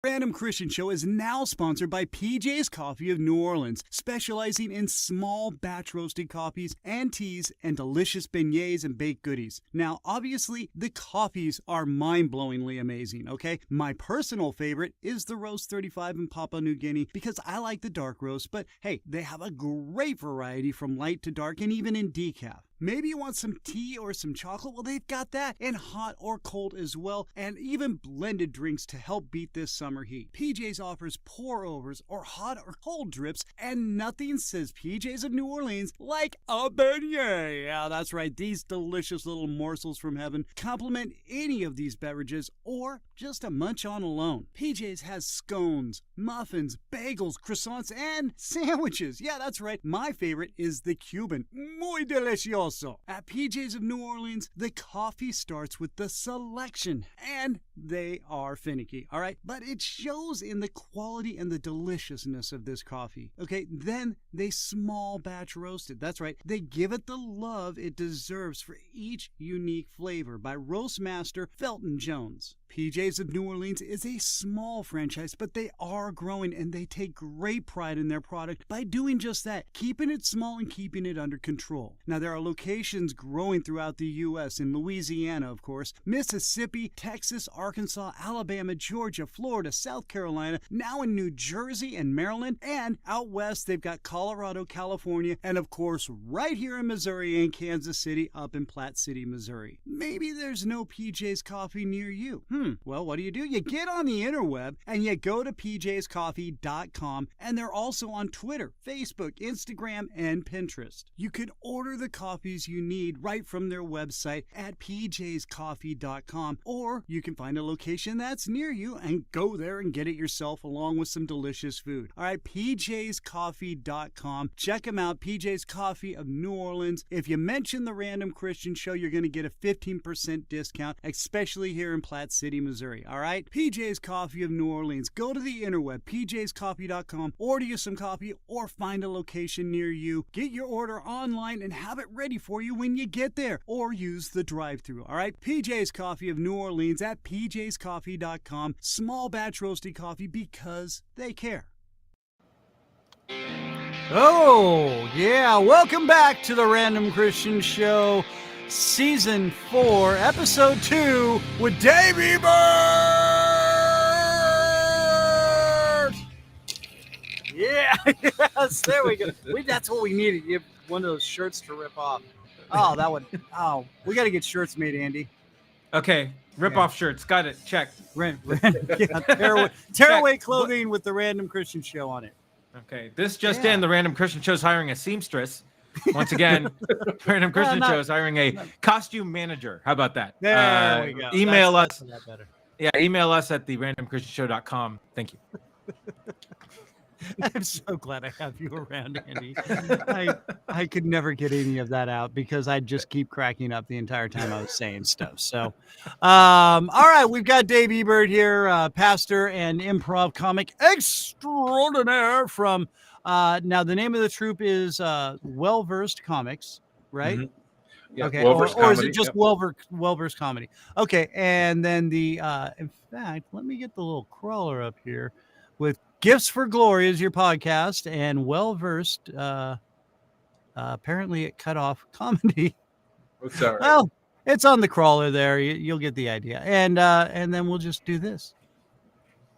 Random Christian Show is now sponsored by PJ's Coffee of New Orleans, specializing in small batch roasted coffees and teas and delicious beignets and baked goodies. Now, obviously, the coffees are mind-blowingly amazing, okay? My personal favorite is the Roast 35 in Papua New Guinea because I like the dark roast, but hey, they have a great variety from light to dark and even in decaf. Maybe you want some tea or some chocolate? Well, they've got that in hot or cold as well, and even blended drinks to help beat this summer heat. PJ's offers pour-overs or hot or cold drips, and nothing says PJ's of New Orleans like a beignet. Yeah, that's right. These delicious little morsels from heaven complement any of these beverages or just a munch on alone. PJ's has scones, muffins, bagels, croissants, and sandwiches. Yeah, that's right. My favorite is the Cuban. Muy delicioso. At PJ's of New Orleans, the coffee starts with the selection, and they are finicky, all right? But it shows in the quality and the deliciousness of this coffee, okay? Then they small batch roast it. That's right. They give it the love it deserves for each unique flavor by roast master Felton Jones. PJ's of New Orleans is a small franchise, but they are growing and they take great pride in their product by doing just that, keeping it small and keeping it under control. Now, there are locations growing throughout the U.S. in Louisiana, of course, Mississippi, Texas, Arkansas, Alabama, Georgia, Florida, South Carolina, now in New Jersey and Maryland, and out west they've got Colorado, California, and of course right here in Missouri and Kansas City up in Platte City, Missouri. Maybe there's no PJ's Coffee near you. Well, what do? You get on the interweb and you go to pjscoffee.com, and they're also on Twitter, Facebook, Instagram, and Pinterest. You can order the coffees you need right from their website at pjscoffee.com, or you can find a location that's near you and go there and get it yourself along with some delicious food. All right, pjscoffee.com. Check them out, PJ's Coffee of New Orleans. If you mention the Random Christian Show, you're going to get a 15% discount, especially here in Platte City, Missouri. All right, PJ's Coffee of New Orleans. Go to the interweb, pjscoffee.com, order you some coffee or find a location near you. Get your order online and have it ready for you when you get there, or use the drive-thru. All right, PJ's Coffee of New Orleans at pjscoffee.com. Small batch roasted coffee because they care. Oh, yeah. Welcome back to the Random Christian Show, Season 4, Episode 2 with Dave Ebert. Yeah, yes, there we go. That's what we needed. You have one of those shirts to rip off. Oh, that would. Oh, we got to get shirts made, Andy. Okay, rip off shirts. Got it. Check. Tearaway clothing with the Random Christian Show on it. Okay, this just in: the Random Christian Show is hiring a seamstress. Once again, Random Christian Show is hiring a costume manager. How about that? There we go. Email us. That's better. Yeah, email us at therandomchristianshow.com. Thank you. I'm so glad I have you around, Andy. I could never get any of that out because I'd just keep cracking up the entire time I was saying stuff. So, all right, we've got Dave Ebert here, pastor and improv comic extraordinaire from, now the name of the troupe is Well-Versed Comics, right? Mm-hmm. Yeah, okay, Well-Versed or is it Comedy, just Well-Versed Comedy? Okay, and then in fact, let me get the little crawler up here with Gifts for Glory is your podcast, and Well-Versed, apparently it cut off comedy. It's all right. Well, it's on the crawler there. You'll get the idea. And then we'll just do this.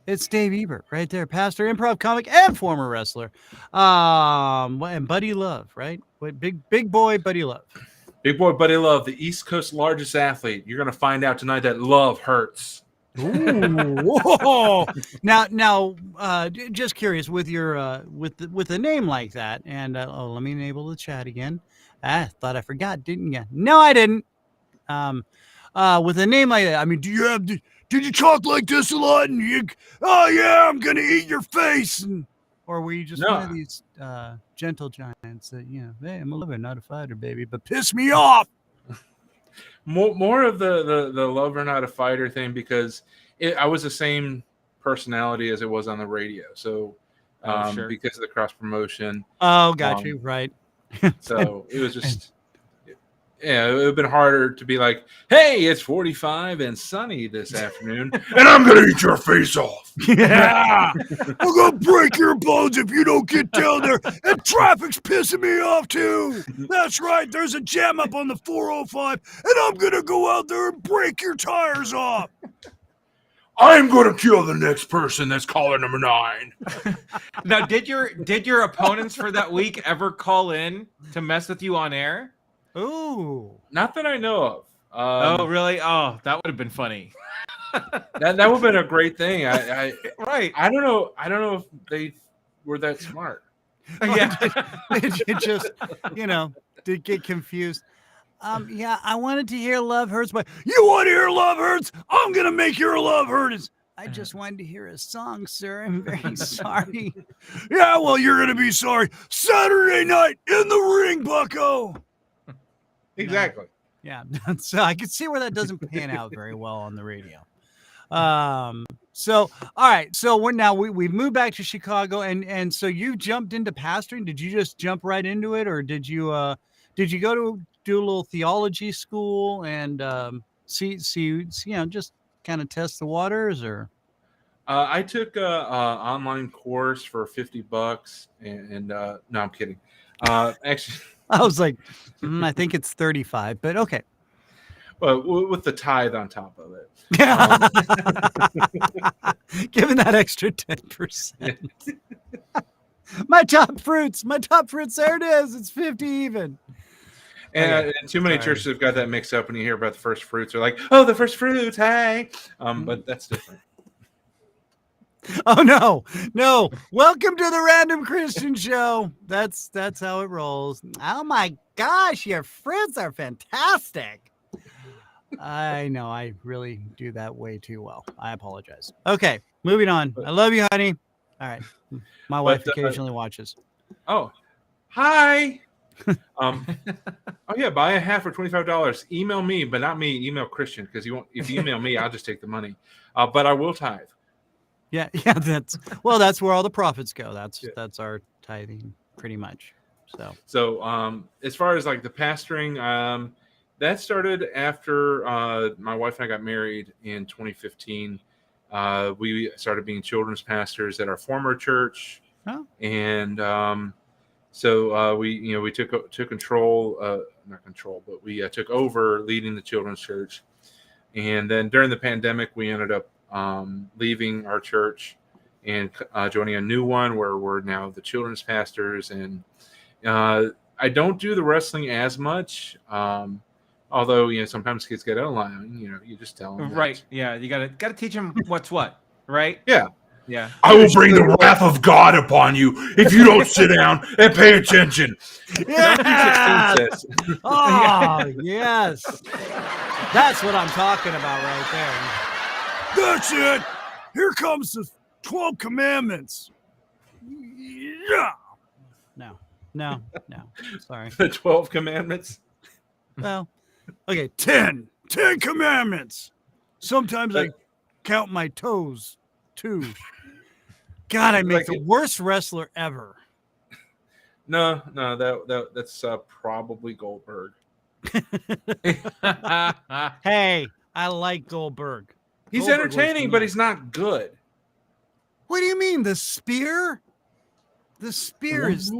It's Dave Ebert right there, pastor, improv comic, and former wrestler. And Buddy Love, right? Big boy Buddy Love. Big boy Buddy Love, the East Coast largest athlete. You're going to find out tonight that love hurts. Ooh, whoa. Now, just curious with your with a name like that, and let me enable the chat again. I thought I forgot, didn't you? No, I didn't. With a name like that, I mean, did you talk like this a lot? And I'm gonna eat your face, or were you just one of these gentle giants that hey, I'm a lover, not a fighter, baby, but piss me off? More of the lover, not a fighter thing, because I was the same personality as it was on the radio. So because of the cross promotion. Oh, got you. Right. So it was just, it would have been harder to be like, hey, it's 45 and sunny this afternoon, and I'm going to eat your face off. Yeah. I'm going to break your bones if you don't get down there. And traffic's pissing me off, too. That's right. There's a jam up on the 405, and I'm going to go out there and break your tires off. I'm going to kill the next person that's caller number 9. Now, did your opponents for that week ever call in to mess with you on air? Ooh, not that I know of. Oh, really? Oh, that would have been funny. that would have been a great thing. Right. I don't know if they were that smart. Yeah. It just, did get confused. I wanted to hear Love Hurts, but you want to hear Love Hurts? I'm going to make your Love Hurts. I just wanted to hear a song, sir. I'm very sorry. Yeah, well, you're going to be sorry. Saturday night in the ring, bucko. Exactly. Yeah. So I can see where that doesn't pan out very well on the radio. So, all right. So we've moved back to Chicago, and so you jumped into pastoring. Did you just jump right into it, or did you go to do a little theology school and see just kind of test the waters? Or I took a online course for $50, and no, I'm kidding. Actually, I was like, I think it's 35, but okay. Well, with the tithe on top of it. Given that extra 10%. My top fruits, there it is. It's 50 even. And too many churches have got that mixed up when you hear about the first fruits. They're like, oh, the first fruits, hey. But that's different. Oh, no. Welcome to the Random Christian Show. That's how it rolls. Oh, my gosh, your fruits are fantastic. I know. I really do that way too well. I apologize. Okay, moving on. I love you, honey. All right. My wife occasionally watches. Oh, hi. Oh yeah, buy a hat for $25. Email me, but not me. Email Christian, because if you email me, I'll just take the money. But I will tithe. Yeah. That's where all the profits go. That's our tithing, pretty much. So as far as like the pastoring, that started after my wife and I got married in 2015. We started being children's pastors at our former church, and so we took control, not control, but we took over leading the children's church. And then during the pandemic, we ended up leaving our church and joining a new one where we're now the children's pastors. And I don't do the wrestling as much, although sometimes kids get out of line. You just tell them. Right? Yeah, you gotta teach them what's what, right? Yeah. Yeah. I will bring the wrath of God upon you if you don't sit down and pay attention. Yes! Oh, yes. That's what I'm talking about right there. That's it. Here comes the 12 commandments. Yeah. No. Sorry. The 12 commandments. Well, okay. 10 commandments. Sometimes I count my toes too. God, I make the worst wrestler ever. No, that's probably Goldberg. Hey, I like Goldberg. He's Goldberg was entertaining, but nice. he's not good. What do you mean? The spear? The spear is.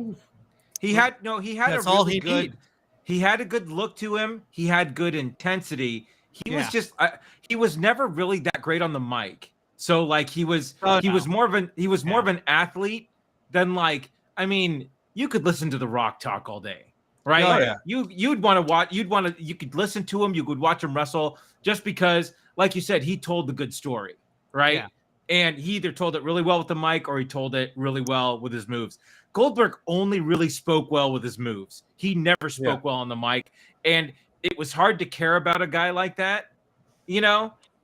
He had That's a all really he good. need. He had a good look to him. He had good intensity. He was just he was never really that great on the mic. So like he was more of an athlete than like, I mean, you could listen to The Rock talk all day, right? Oh, yeah. You could listen to him, you could watch him wrestle just because, like you said, he told the good story, right? Yeah. And he either told it really well with the mic or he told it really well with his moves. Goldberg only really spoke well with his moves. He never spoke well on the mic. And it was hard to care about a guy like that,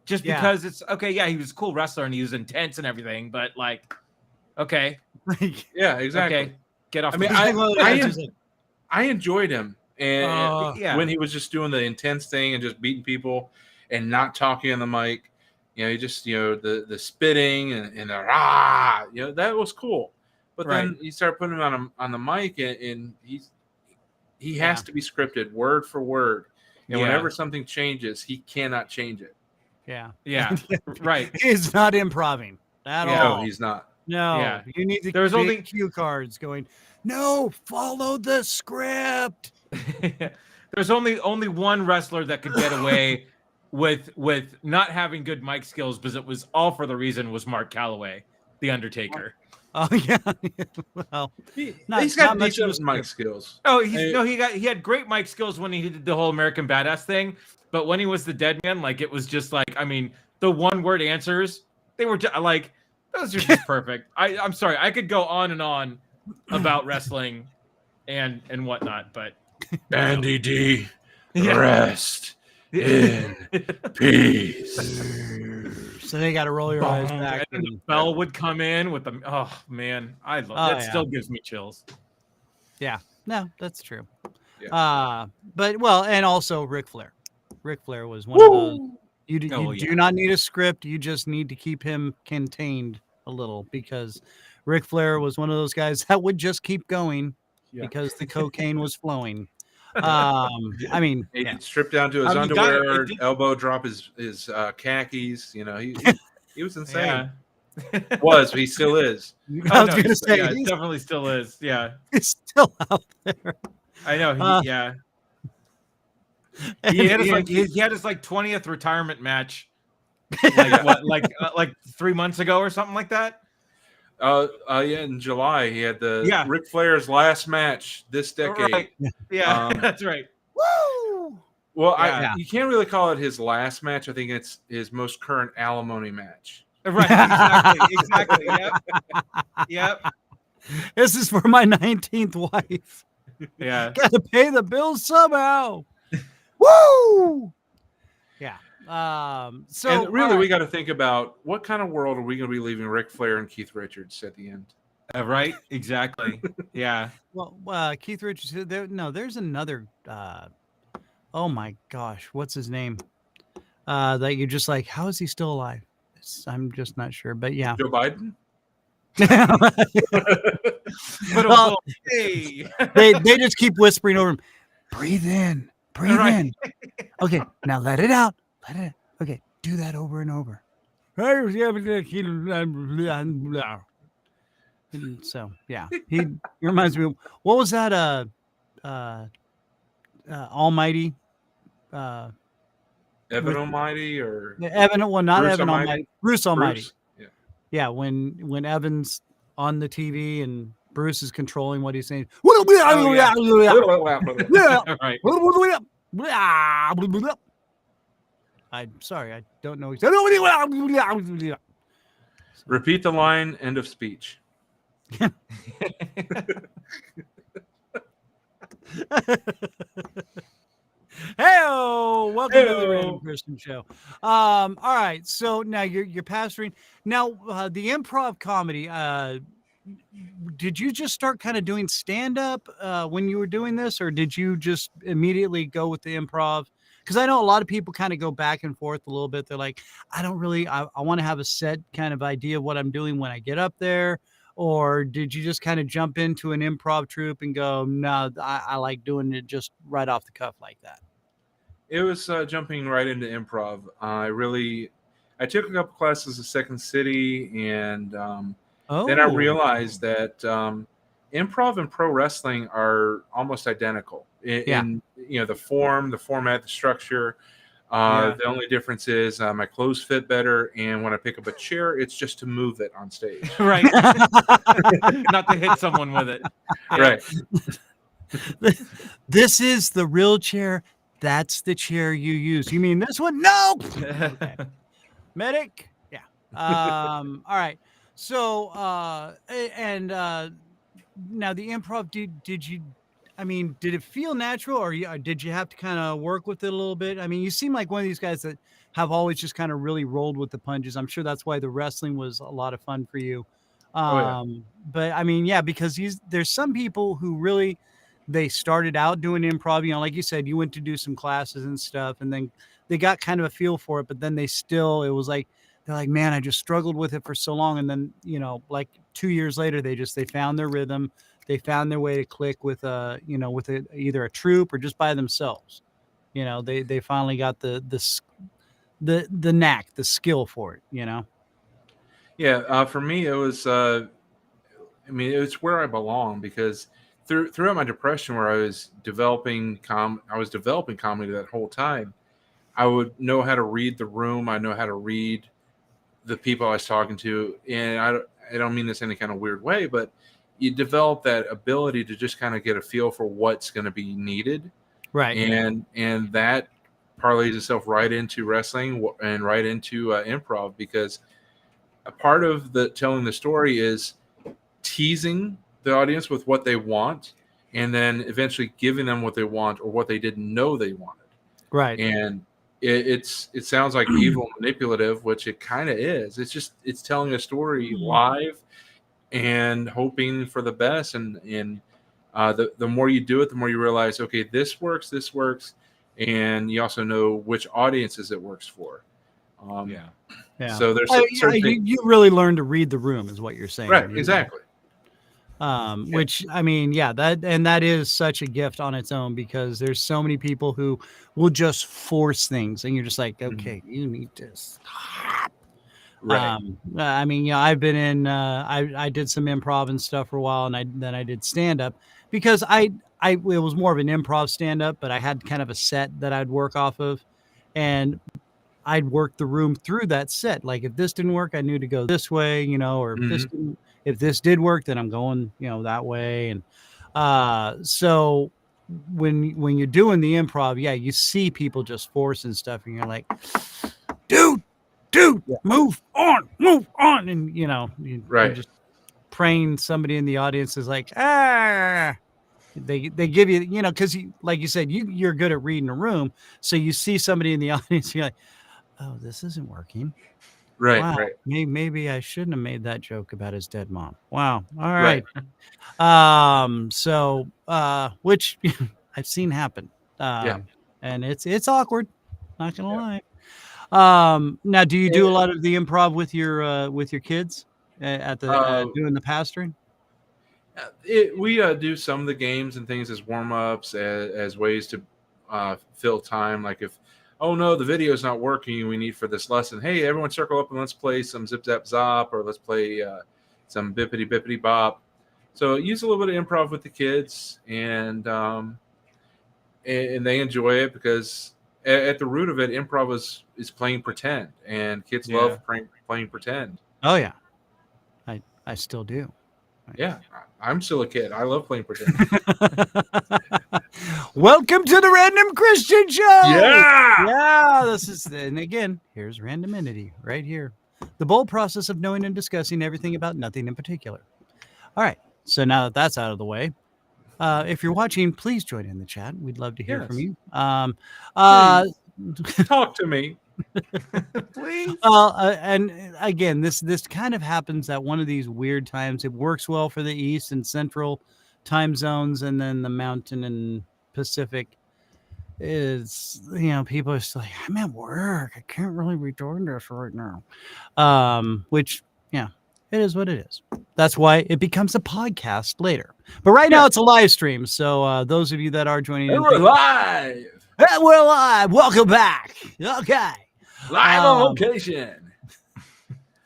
just because it's okay. Yeah, he was a cool wrestler and he was intense and everything, but like, okay. Yeah, exactly. Okay. Get off. I mean, I enjoyed him. And when he was just doing the intense thing and just beating people and not talking on the mic, he just, the spitting and the rah, that was cool. But then you start putting him on the mic and he has to be scripted word for word. And whenever something changes, he cannot change it. Yeah. Right. He's not improving at all. No, he's not. No. Yeah. You need the There's only cue cards going, no, follow the script. There's only one wrestler that could get away with not having good mic skills, because it was all for the reason was Mark Calloway, The Undertaker. Oh yeah. Well, he's got decent mic skills. Oh, he had great mic skills when he did the whole American Badass thing, but when he was the Dead Man, like it was just like, I mean, the one word answers, they were just, like, those are just perfect. I'm sorry, I could go on and on about wrestling and whatnot, but Andy D, rest in peace. So they got to roll your eyes back. And the bell would come in with the. Oh man, I love that. Still gives me chills. Yeah, no, that's true. Yeah. But and also Ric Flair. Ric Flair was one of those. You do not need a script. You just need to keep him contained a little, because Ric Flair was one of those guys that would just keep going because the cocaine was flowing. I mean, he could strip down to his underwear, elbow drop his khakis. He was insane. But he still is. I was gonna say, he definitely still is. Yeah, he's still out there. I know. He had his 20th retirement match, like 3 months ago or something like that. In July he had the Ric Flair's last match this decade. Right. Yeah, that's right. Woo! Well, you can't really call it his last match. I think it's his most current alimony match. Right. Exactly. Yep. This is for my 19th wife. Yeah. Got to pay the bills somehow. Woo! Yeah. So and really, we got to think about what kind of world are we going to be leaving Ric Flair and Keith Richards at the end. Right. Exactly. Yeah. Well, Keith Richards. There's another. Oh my gosh, what's his name? That you're just like, how is he still alive? I'm just not sure. But yeah, Joe Biden. Well, hey. they just keep whispering over him. Breathe in. Breathe in. Okay, now let it out. Let it out. Okay, do that over and over. And so yeah, he reminds me of, what was that? Almighty. Evan Almighty or Evan? Well, not Bruce Evan Almighty. Bruce Almighty. Bruce? Yeah. Yeah, when Evan's on the TV and Bruce is controlling what he's saying. Oh, yeah. Right. I'm sorry, I don't know. Repeat the line. End of speech. Hey-o! Welcome to the Hey-o. Random Christian Show. All right, so now you're pastoring. Now, the improv comedy, did you just start kind of doing stand-up when you were doing this, or did you just immediately go with the improv? Because I know a lot of people kind of go back and forth a little bit. They're like, I want to have a set kind of idea of what I'm doing when I get up there. Or did you just kind of jump into an improv troupe and go, no, I like doing it just right off the cuff like that? It was jumping right into improv. I took a couple classes at Second City, and then I realized that improv and pro wrestling are almost identical in the form, the format, the structure. The only difference is my clothes fit better, and when I pick up a chair, it's just to move it on stage. Right. Not to hit someone with it. Right. This is the real chair. That's the chair you use. You mean this one? No. Okay. Medic. Yeah. All right. So now the improv, did you, I mean, did it feel natural, or did you have to kind of work with it a little bit? I mean, you seem like one of these guys that have always just kind of really rolled with the punches. I'm sure that's why the wrestling was a lot of fun for you. But I mean, because there's some people who really, they started out doing improv, like you said, you went to do some classes and stuff, and then they got kind of a feel for it, but then it was like, they're like, man, I just struggled with it for so long. And then, like 2 years later, they found their rhythm. They found their way to click with either a troupe or just by themselves. They finally got the knack, the skill for it, Yeah. For me, it was, it's where I belong, because throughout my depression, where I was developing comedy that whole time, I would know how to read the room. I know how to read the people I was talking to. And I don't mean this in any kind of weird way, but you develop that ability to just kind of get a feel for what's going to be needed. Right. And that parlays itself right into wrestling and right into improv, because a part of telling the story is teasing the audience with what they want, and then eventually giving them what they want or what they didn't know they wanted. Right. And it sounds like evil, manipulative, which it kind of is. It's telling a story live and hoping for the best. And the more you do it, the more you realize, okay, this works. And you also know which audiences it works for. Yeah. So there's you really learn to read the room, is what you're saying. Right. Exactly. Which, I mean, that is such a gift on its own, because there's so many people who will just force things, and you're just like, okay, you need to stop. Right. I mean, I've been in, I did some improv and stuff for a while, and then I did stand up, because it was more of an improv stand up, but I had kind of a set that I'd work off of, and I'd work the room through that set. Like, if this didn't work, I knew to go this way, or if this did work, then I'm going, that way. And so when you're doing the improv, you see people just forcing stuff, and you're like, dude, move on. And, you're just praying somebody in the audience is like, they give you, because like you said, you're good at reading a room. So you see somebody in the audience, you're like, oh, this isn't working. Right. Wow. Right. Maybe I shouldn't have made that joke about his dead mom. Wow. All right. So which I've seen happen. And it's awkward. Not gonna lie. Now, do you do a lot of the improv with your kids at the doing the pastoring? We do some of the games and things as warm-ups, as ways to fill time. Like, if, oh no, the video is not working, we need for this lesson, hey, everyone circle up and let's play some Zip Zap Zop, or let's play some Bippity Bippity Bop. So use a little bit of improv with the kids, and they enjoy it, because at the root of it, improv is playing pretend, and kids love playing pretend. Oh yeah. I still do. Yeah, I'm still a kid. I love playing pretend. Welcome to the Random Christian Show. Yeah. This is, and again, here's randomity right here. The bold process of knowing and discussing everything about nothing in particular. All right. So now that that's out of the way, if you're watching, please join in the chat. We'd love to hear from you. Talk to me. Please. And again, this kind of happens at one of these weird times. It works well for the East and Central time zones, and then the Mountain and Pacific is, people are just like, I'm at work. I can't really rejoin this right now. Which, it is what it is. That's why it becomes a podcast later. But right now it's a live stream. So those of you that are joining in, we're live. We're live. Welcome back. Okay. Live on location.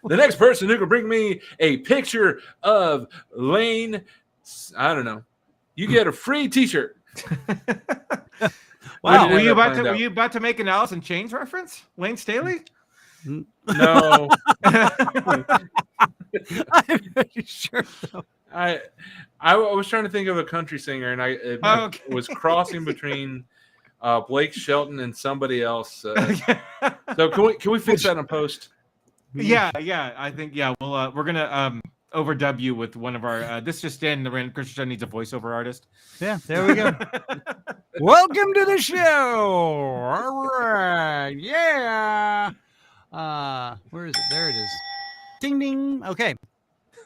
The next person who can bring me a picture of Lane, I don't know, you get a free T-shirt. Wow. Were you about to make an Alice in Chains reference? Lane Staley? No. I'm pretty sure though. I was trying to think of a country singer, and I was crossing between Blake Shelton and somebody else. So can we fix that in post? Yeah. I think we're gonna overdub you with one of our. This just in, the Random Christian Show needs a voiceover artist. Yeah, there we go. Welcome to the show. All right, yeah. Where is it? There it is. Ding ding. Okay.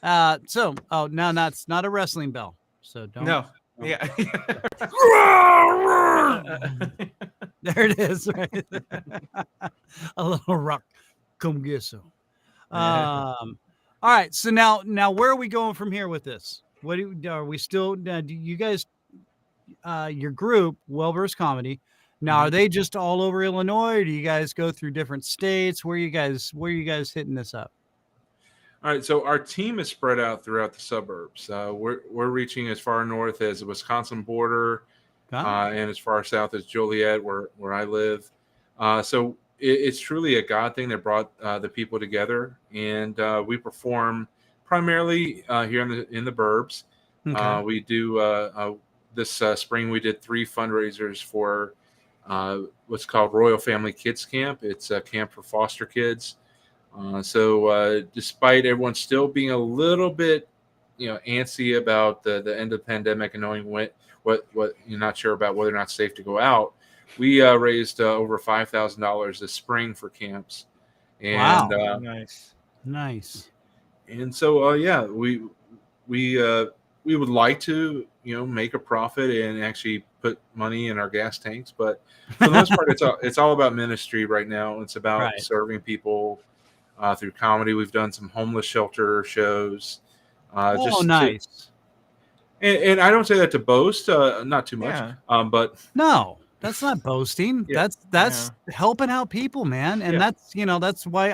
Now that's not a wrestling bell. So don't. No. Yeah. There it is. Right? A little rock. Come get some. All right. So now where are we going from here with this? Are we still? Do you guys? Your group, Well-Versed Comedy. Now, are they just all over Illinois, or do you guys go through different states? Where are you guys hitting this up? All right, so our team is spread out throughout the suburbs. We're reaching as far north as the Wisconsin border, and as far south as Joliet, where I live. So it's truly a God thing that brought the people together, and we perform primarily here in the burbs. Okay. We do this spring. We did 3 fundraisers for what's called Royal Family Kids Camp. It's a camp for foster kids. So despite everyone still being a little bit, antsy about the end of the pandemic and knowing what you're not sure about whether or not it's safe to go out, we raised over $5,000 this spring for camps. And, wow! Nice. And so we would like to make a profit and actually put money in our gas tanks, but for the most part, it's all about ministry right now. It's about serving people. Through comedy, we've done some homeless shelter shows. Nice. And I don't say that to boast, not too much. But no, that's not boasting. Yeah. That's helping out people, man. And that's why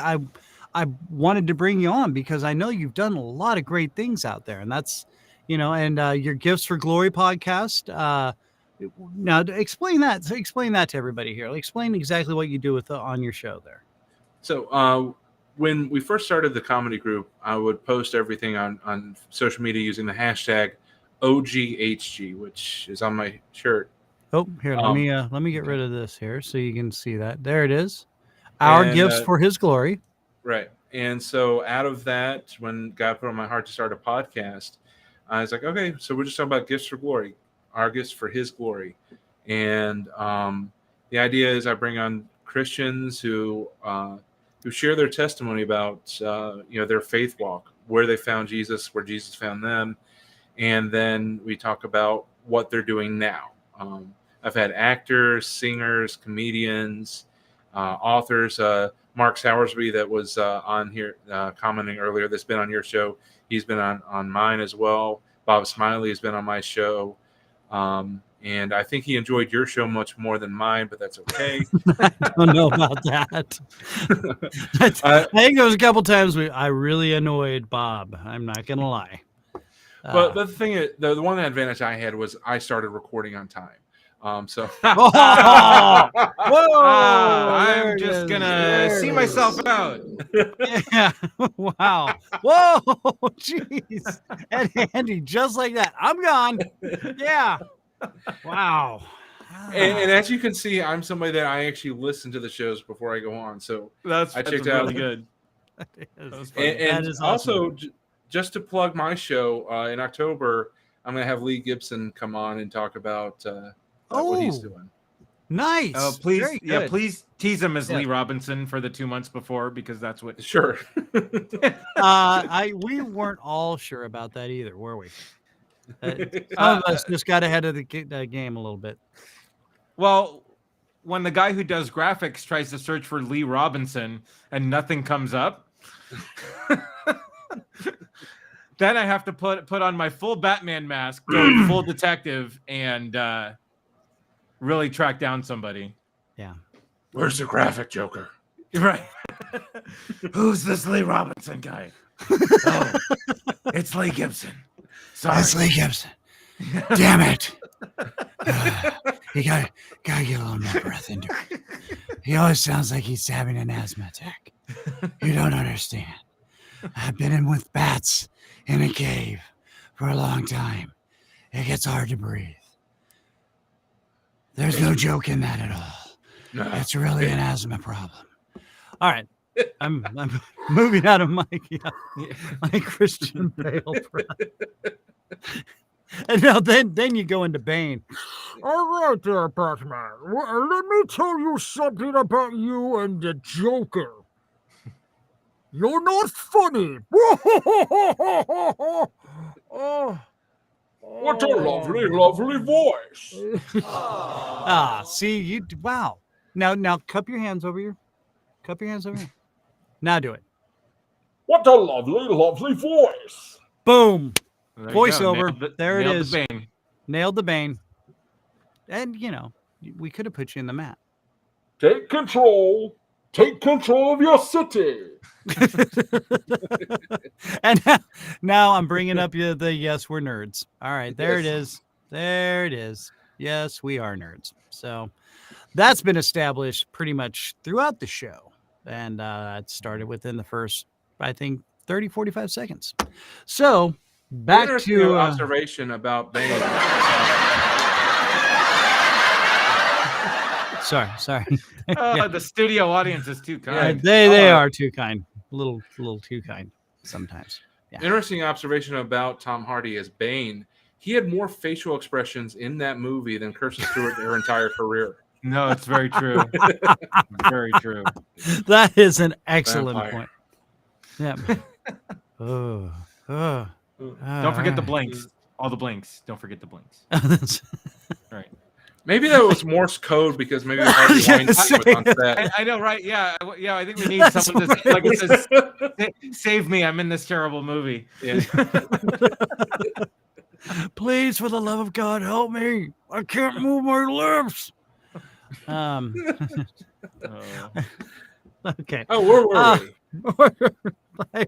I wanted to bring you on, because I know you've done a lot of great things out there, and that's and your Gifts for Glory podcast. Now explain that to everybody here. Explain exactly what you do on your show there. So when we first started the comedy group, I would post everything on social media using the hashtag OGHG, which is on my shirt. Oh, here, let me get rid of this here so you can see that. There it is. Our Gifts for His Glory. Right. And so out of that, when God put on my heart to start a podcast, I was like, okay, so we're just talking about gifts for glory, our gifts for His glory. And the idea is I bring on Christians who share their testimony about their faith walk, where they found Jesus, where Jesus found them, and then we talk about what they're doing now. I've had actors, singers, comedians, authors. Mark Sowersby, that was on here commenting earlier, that's been on your show. He's been on mine as well. Bob Smiley has been on my show. And I think he enjoyed your show much more than mine, but that's okay. I don't know about that. I think there was a couple times I really annoyed Bob. I'm not going to lie. But the thing is, the one advantage I had was I started recording on time. So Oh, whoa! there I'm it just is. gonna There see it myself is. out. Yeah. Wow. Whoa. Jeez. And Andy, just like that. I'm gone. Yeah. Wow. and as you can see, I'm somebody that I actually listen to the shows before I go on. So That's checked out really good. That is and That is also awesome. just to plug my show in October, I'm going to have Lee Gibson come on and talk about what he's doing. Nice. Oh, please, Very yeah, good. please tease him as Yes. Lee Robinson for the 2 months before, because that's what. Sure. We weren't all sure about that either, were we? Some of us just got ahead of the game a little bit. Well, when the guy who does graphics tries to search for Lee Robinson and nothing comes up, then I have to put on my full Batman mask, go full detective, and really track down somebody. Yeah. Where's the graphic Joker? Right. Who's this Lee Robinson guy? Oh, it's Lee Gibson. Sorry. It's Lee Gibson. Damn it. You gotta get a little more breath into it. He always sounds like he's having an asthma attack. You don't understand. I've been in with bats in a cave for a long time. It gets hard to breathe. There's no joke in that at all. No. It's really an asthma problem. All right. I'm moving out of my Christian Bale breath. And now then you go into Bane. All right there, Batman. Well, let me tell you something about you and the Joker. You're not funny. What a lovely, lovely voice. See, wow. Now cup your hands over here. Now do it. What a lovely, lovely voice. Boom. There you go. Voiceover. There it nailed is. the Bane. Nailed the Bane. And we could have put you in the mat. Take control. Take control of your city. And now I'm bringing up the yes, we're nerds. All right, there it is. There it is. Yes, we are nerds. So that's been established pretty much throughout the show. And it started within the first, I think, 30, 45 seconds. So back to observation about Bane. Sorry. The studio audience is too kind. They are too kind. A little too kind sometimes. Yeah. Interesting observation about Tom Hardy as Bane. He had more facial expressions in that movie than Kirsten Stewart her entire career. No, it's very true. Very true. That is an excellent Vampire. point. Yeah. Don't forget the blinks. All the blinks. Don't forget the blinks. All right. Maybe that was Morse code because maybe Harvey Weinstein was on set. I know, right? Yeah. I think we need someone to like it says, save me. I'm in this terrible movie. Yeah. Please, for the love of God, help me. I can't move my lips. Okay. Oh, where were we?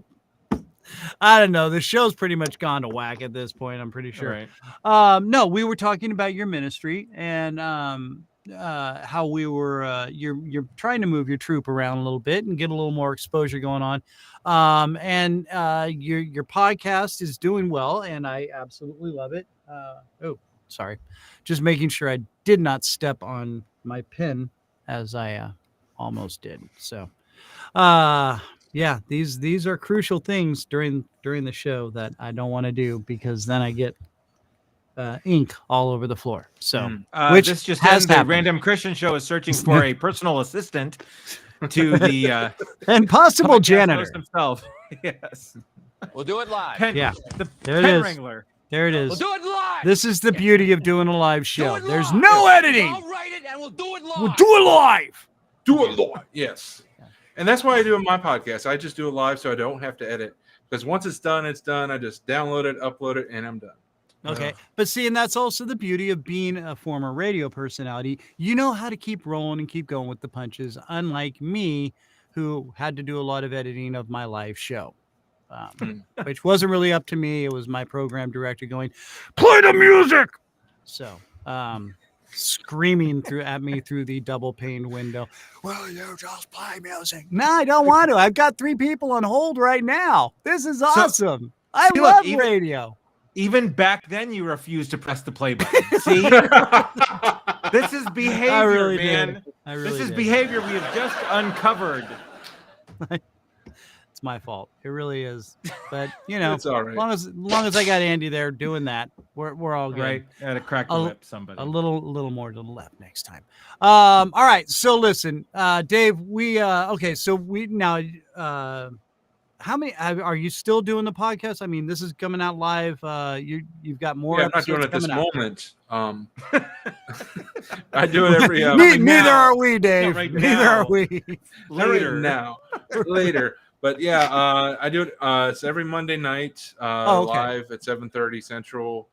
I don't know. The show's pretty much gone to whack at this point, I'm pretty sure. Right. No, we were talking about your ministry and how we were you're trying to move your troop around a little bit and get a little more exposure going on. And your podcast is doing well, and I absolutely love it. Sorry. Just making sure I did not step on my pin as I almost did. So yeah, these are crucial things during the show that I don't want to do because then I get ink all over the floor. So which this just has ends. The happened. Random Christian Show is searching for a personal assistant to the and possible podcast janitor host himself. Yes. We'll do it live. Yeah. The There it pen is. wrangler. There it We'll is. do it live. This is the beauty of doing a live Do show. it There's live. no editing. I'll write it and we'll do it live. We'll do it live. Do it live. Yes. And that's why I do in my podcast. I just do it live so I don't have to edit. Because once it's done, it's done. I just download it, upload it, and I'm done. Okay. But see, and that's also the beauty of being a former radio personality. You know how to keep rolling and keep going with the punches, unlike me, who had to do a lot of editing of my live show, which wasn't really up to me. It was my program director going, Play the music. so, screaming at me through the double paned window. Well, you just play music. No, I don't want to. I've got 3 people on hold right now. This is awesome. I see, love look, radio. Even back then, you refused to press the play button. See, this is behavior, I really man. did. I really This is did. behavior we have just uncovered. It's my fault. It really is. But you know, It's all right. as long as I got Andy there doing that, we're all good. Right, at a crack the whip, somebody. A little more to the left next time. All right. So listen, Dave, okay. So we now, how many are you still doing the podcast? I mean, this is coming out live. You've got more. Yeah, I'm not doing it this coming out. moment. I do it every Neither are we, Dave. Right Neither now. are we. Later. now, later. But yeah, I do it. It's every Monday night, okay. live at 7:30 Central.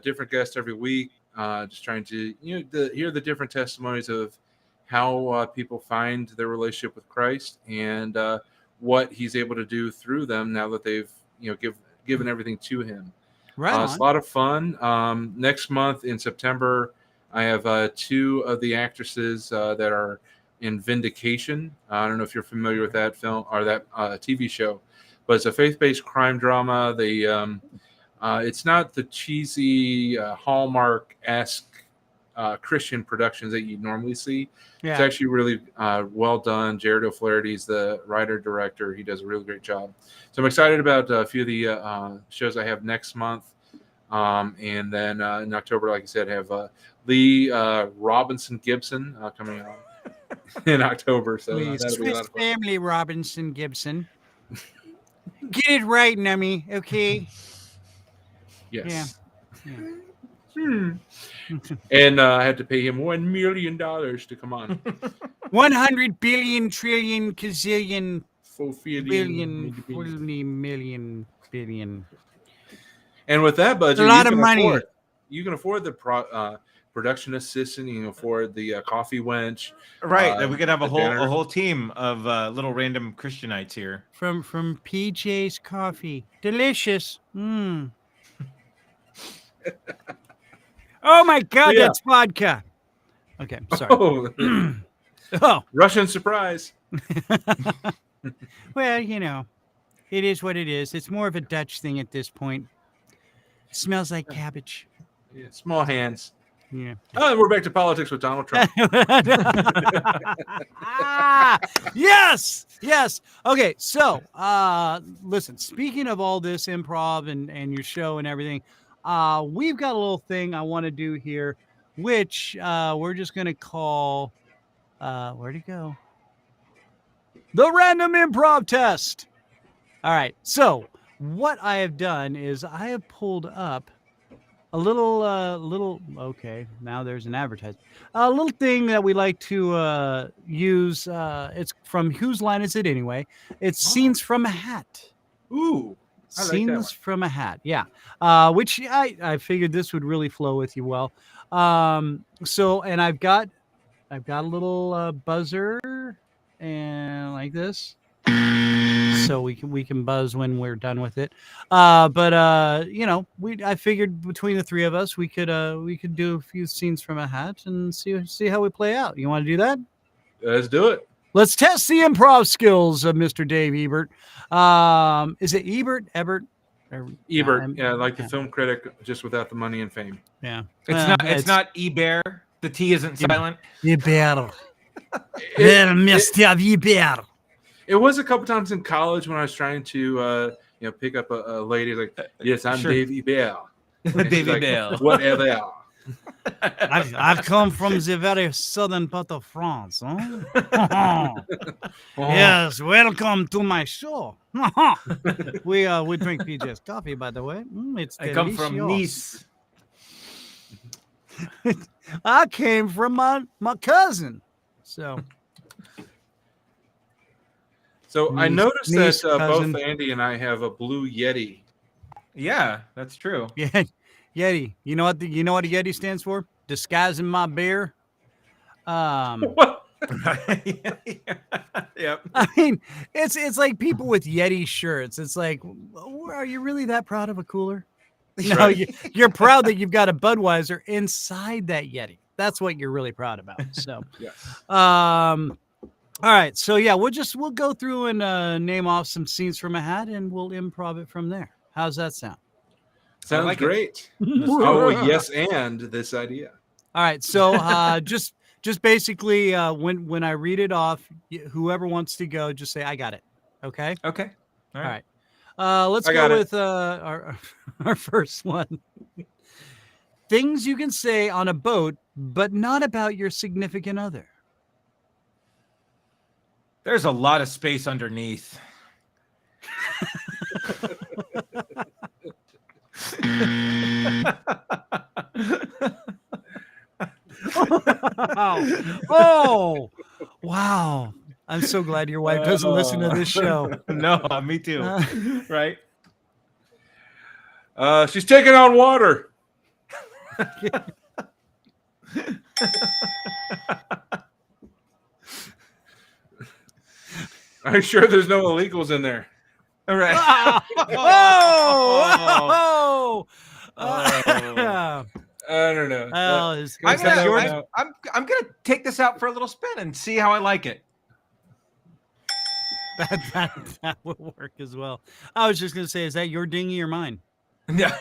Different guests every week. Just trying to hear the different testimonies of how people find their relationship with Christ and what He's able to do through them now that they've given everything to Him. Right. It's a lot of fun. Next month in September, I have 2 of the actresses that are in Vindication. I don't know if you're familiar with that film or that TV show, but it's a faith-based crime drama. It's not the cheesy Hallmark-esque Christian productions that you normally see. Yeah. It's actually really well done. Jared O'Flaherty's the writer-director. He does a really great job. So I'm excited about a few of the shows I have next month. And then in October, like I said, I have Lee Robinson Gibson coming on in October. So that'll be a lot Swiss of fun. Family Robinson Gibson. Get it right, Nummy. Okay. Yes. Yeah. And I had to pay him $1 million to come on. 100 billion trillion gazillion billion million billion. And with that budget, A lot of money. You can afford the production assistant. You can afford the coffee wench. Right, we could have a dinner. whole team of little random Christianites here. From PJ's Coffee. Delicious. Oh my God, Yeah. that's vodka. Okay, sorry. Oh, Oh, Russian surprise. well, it is what it is. It's more of a Dutch thing at this point. It smells like cabbage. Yeah, small hands. Yeah. Oh, we're back to politics with Donald Trump. Yes. Okay, so listen, speaking of all this improv and your show and everything, we've got a little thing I want to do here, which we're just going to call, where'd it go? The Random Improv Test. All right, so what I have done is I have pulled up a little, okay, now there's an advertisement. A little thing that we like to use. It's from Whose Line Is It Anyway? It's Scenes from a Hat. Ooh, I like that one. Scenes from a Hat, yeah. Which I figured this would really flow with you well. So, and I've got a little buzzer and like this. So we can buzz when we're done with it. But I figured between the 3 of us we could do a few scenes from a hat and see how we play out. You want to do that? Let's do it. Let's test the improv skills of Mr. Dave Ebert. Is it Ebert? Ebert? Ebert, yeah, like the film critic, just without the money and fame. Yeah. It's not Ebert. The T isn't silent. Ebert. Well, Mr. Ebert. It was a couple times in college when I was trying to, pick up a lady like, yes, I'm Sure. Dave Ebert. Davy Like, Bell. Whatever. I've come from the very southern part of France. Huh? Yes, welcome to my show. we drink PJ's coffee, by the way. It's I come from delicious. Nice. I came from my cousin. So I noticed niece, that cousin. both Andy and I have a blue Yeti. Yeah, that's true. yeah, Yeti. You know what a Yeti stands for? Disguising my beer. What? Yep. I mean, it's like people with Yeti shirts. It's like, are you really that proud of a cooler? No, Right. you're proud that you've got a Budweiser inside that Yeti. That's what you're really proud about. So, Yes. all right. So yeah, we'll go through and name off some scenes from a hat, and we'll improv it from there. How's that sound? Sounds like it. great. Oh, yes, and this idea. All right. So just basically when I read it off, whoever wants to go, just say I got it. Okay. Okay. All right. Let's I go got it. with our first one. Things you can say on a boat, but not about your significant other. There's a lot of space underneath. Oh, wow. I'm so glad your wife doesn't listen to this show. No, me too. Right? She's taking on water. Are you sure there's no illegals in there? All right. I don't know. I'm gonna take this out for a little spin and see how I like it. That will work as well. I was just gonna say, is that your dinghy or mine? Yeah.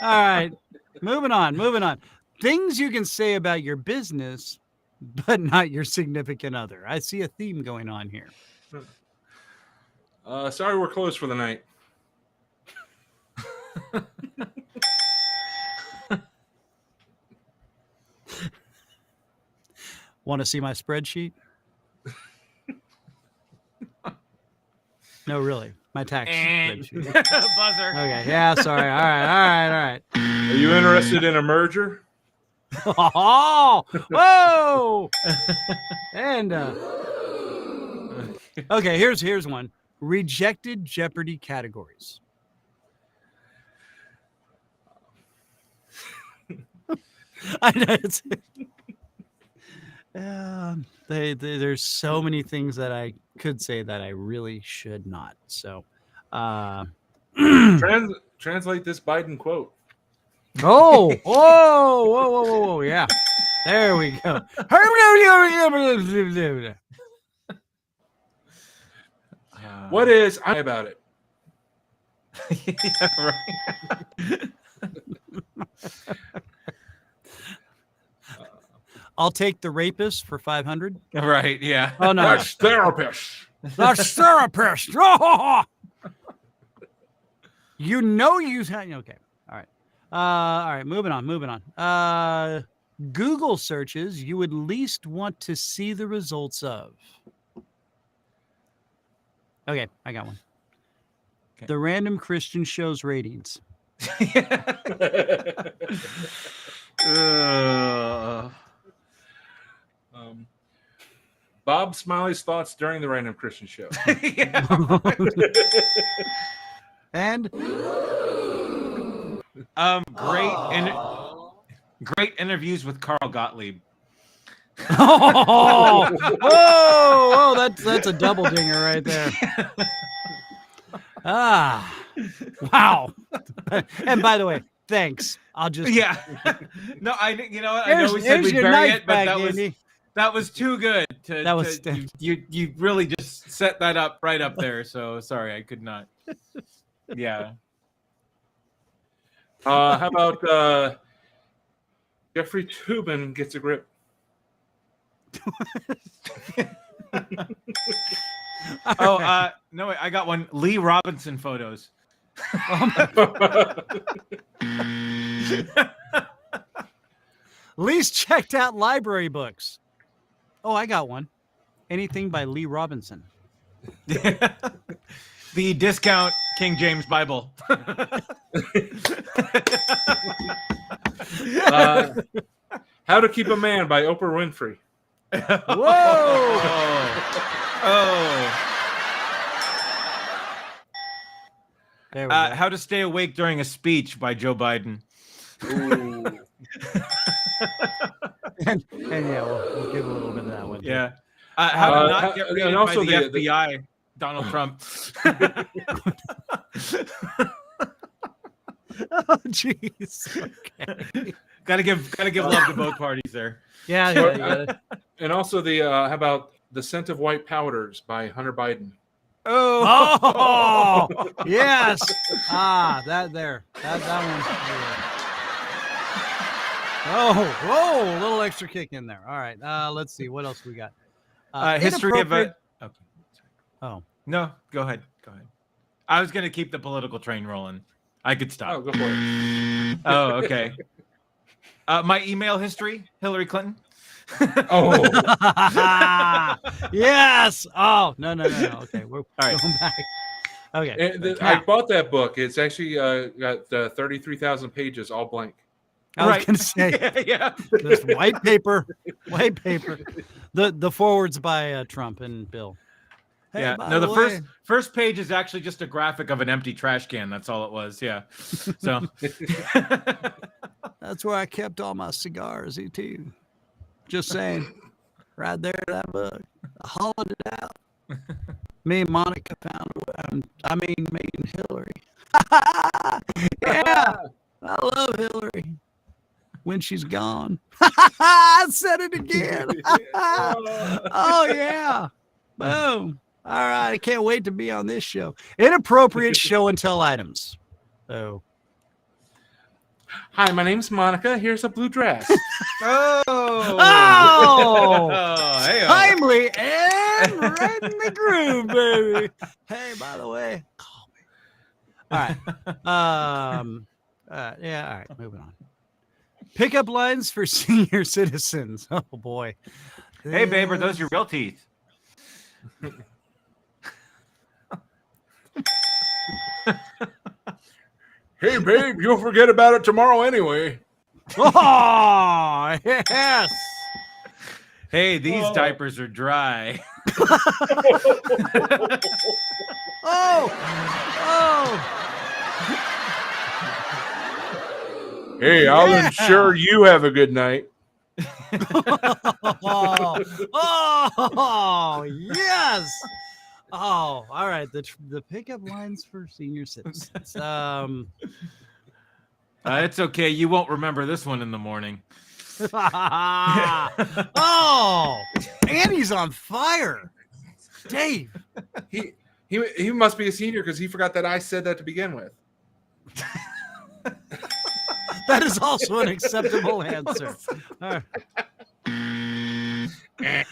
All right. Moving on. Things you can say about your business, but not your significant other. I see a theme going on here. Sorry, we're closed for the night. Want to see my spreadsheet? No, really. My tax spreadsheet. Buzzer. Okay. Yeah, sorry. All right. Are you interested in a merger? Oh, whoa. And okay, here's one. Rejected Jeopardy categories. I know it's there's so many things that I could say that I really should not. So Translate this Biden quote. whoa, yeah. There we go. What is I about it? Yeah, right. I'll take the rapist for 500. Right, yeah. Oh no. That's therapist. That's therapist. You know you okay. All right, moving on. Google searches you would least want to see the results of. Okay, I got one. Okay. The Random Christian Show's ratings. Bob Smiley's thoughts during the Random Christian Show. And great interviews with Carl Gottlieb. whoa, that's a double dinger right there. Wow. And by the way, thanks. I'll just No, I know we said we'd bury it, but that was too good. You really just set that up right up there. So sorry, I could not. Yeah. How about Jeffrey Toobin gets a grip? No, wait, I got one. Lee Robinson photos. Least checked out library books. Oh, I got one. Anything by Lee Robinson. The discount King James Bible. How to Keep a Man by Oprah Winfrey. Whoa! There we go. How to Stay Awake During a Speech by Joe Biden. and yeah, we'll give a little bit of that one. Yeah. How to not get raided by the FBI, Donald Trump. Oh, jeez. Okay. Gotta give love to both parties there. Yeah, So, you got it. And also the how about The Scent of White Powders by Hunter Biden? Oh, yes. That one. Oh, whoa, a little extra kick in there. All right. Let's see. What else we got? History of inappropriate- Okay. Oh, No, go ahead. I was gonna keep the political train rolling. I could Oh, stop. go for it. Oh, okay. My email history, Hillary Clinton. Oh, yes. Oh, no. Okay, we're right. going back. Okay. and I bought that book. It's actually got 33,000 pages, all blank. I was Right. going to say, Yeah. this white paper. The forwards by Trump and Bill. Hey, Yeah. by No, the way- first page is actually just a graphic of an empty trash can. That's all it was. Yeah. So. That's where I kept all my cigars, ET. Just saying. Right there, that book. I hollowed it out. Me and Monica found me and Hillary. Yeah. I love Hillary. When she's gone. I said it again. Oh, yeah. Boom. All right. I can't wait to be on this show. Inappropriate show and tell items. Oh. Hi, my name's Monica. Here's a blue dress. Oh. Hey-o. Timely and right in the groove, baby. Hey, by the way, call me. All right. Yeah. All right. Moving on. Pickup lines for senior citizens. Oh boy. Hey, babe, are those your real teeth? Hey, babe, you'll forget about it tomorrow anyway. Oh yes. Hey, these diapers are dry. Oh. Hey, I'll ensure you have a good night. Oh, yes. Oh, all right. The pickup lines for senior citizens. It's okay. You won't remember this one in the morning. Oh, Andy's on fire. Dave. He must be a senior because he forgot that I said that to begin with. That is also an acceptable answer. All right.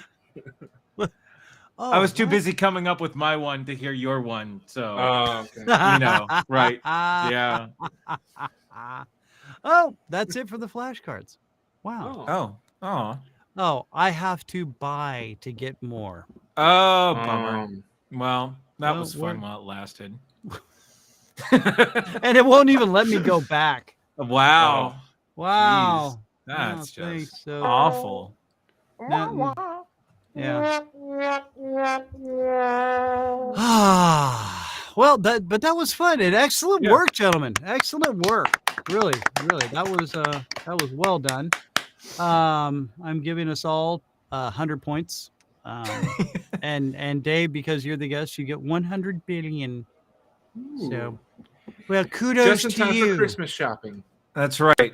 Oh, I was too busy coming up with my one to hear your one. So, Okay. you know, right. Yeah. Oh, that's it for the flashcards. Wow. Oh, I have to buy to get more. Oh, bummer. Um, Well, that well, was fun while it lasted. And it won't even let me go back. Wow. Wow. That's Oh, thanks. just So- awful. Yeah. Well, that was fun and excellent work, gentlemen. Excellent work. Really. That was well done. I'm giving us all 100 points. And Dave, because you're the guest, you get 100 billion. So, well, kudos just in to time you. for Christmas shopping. That's right.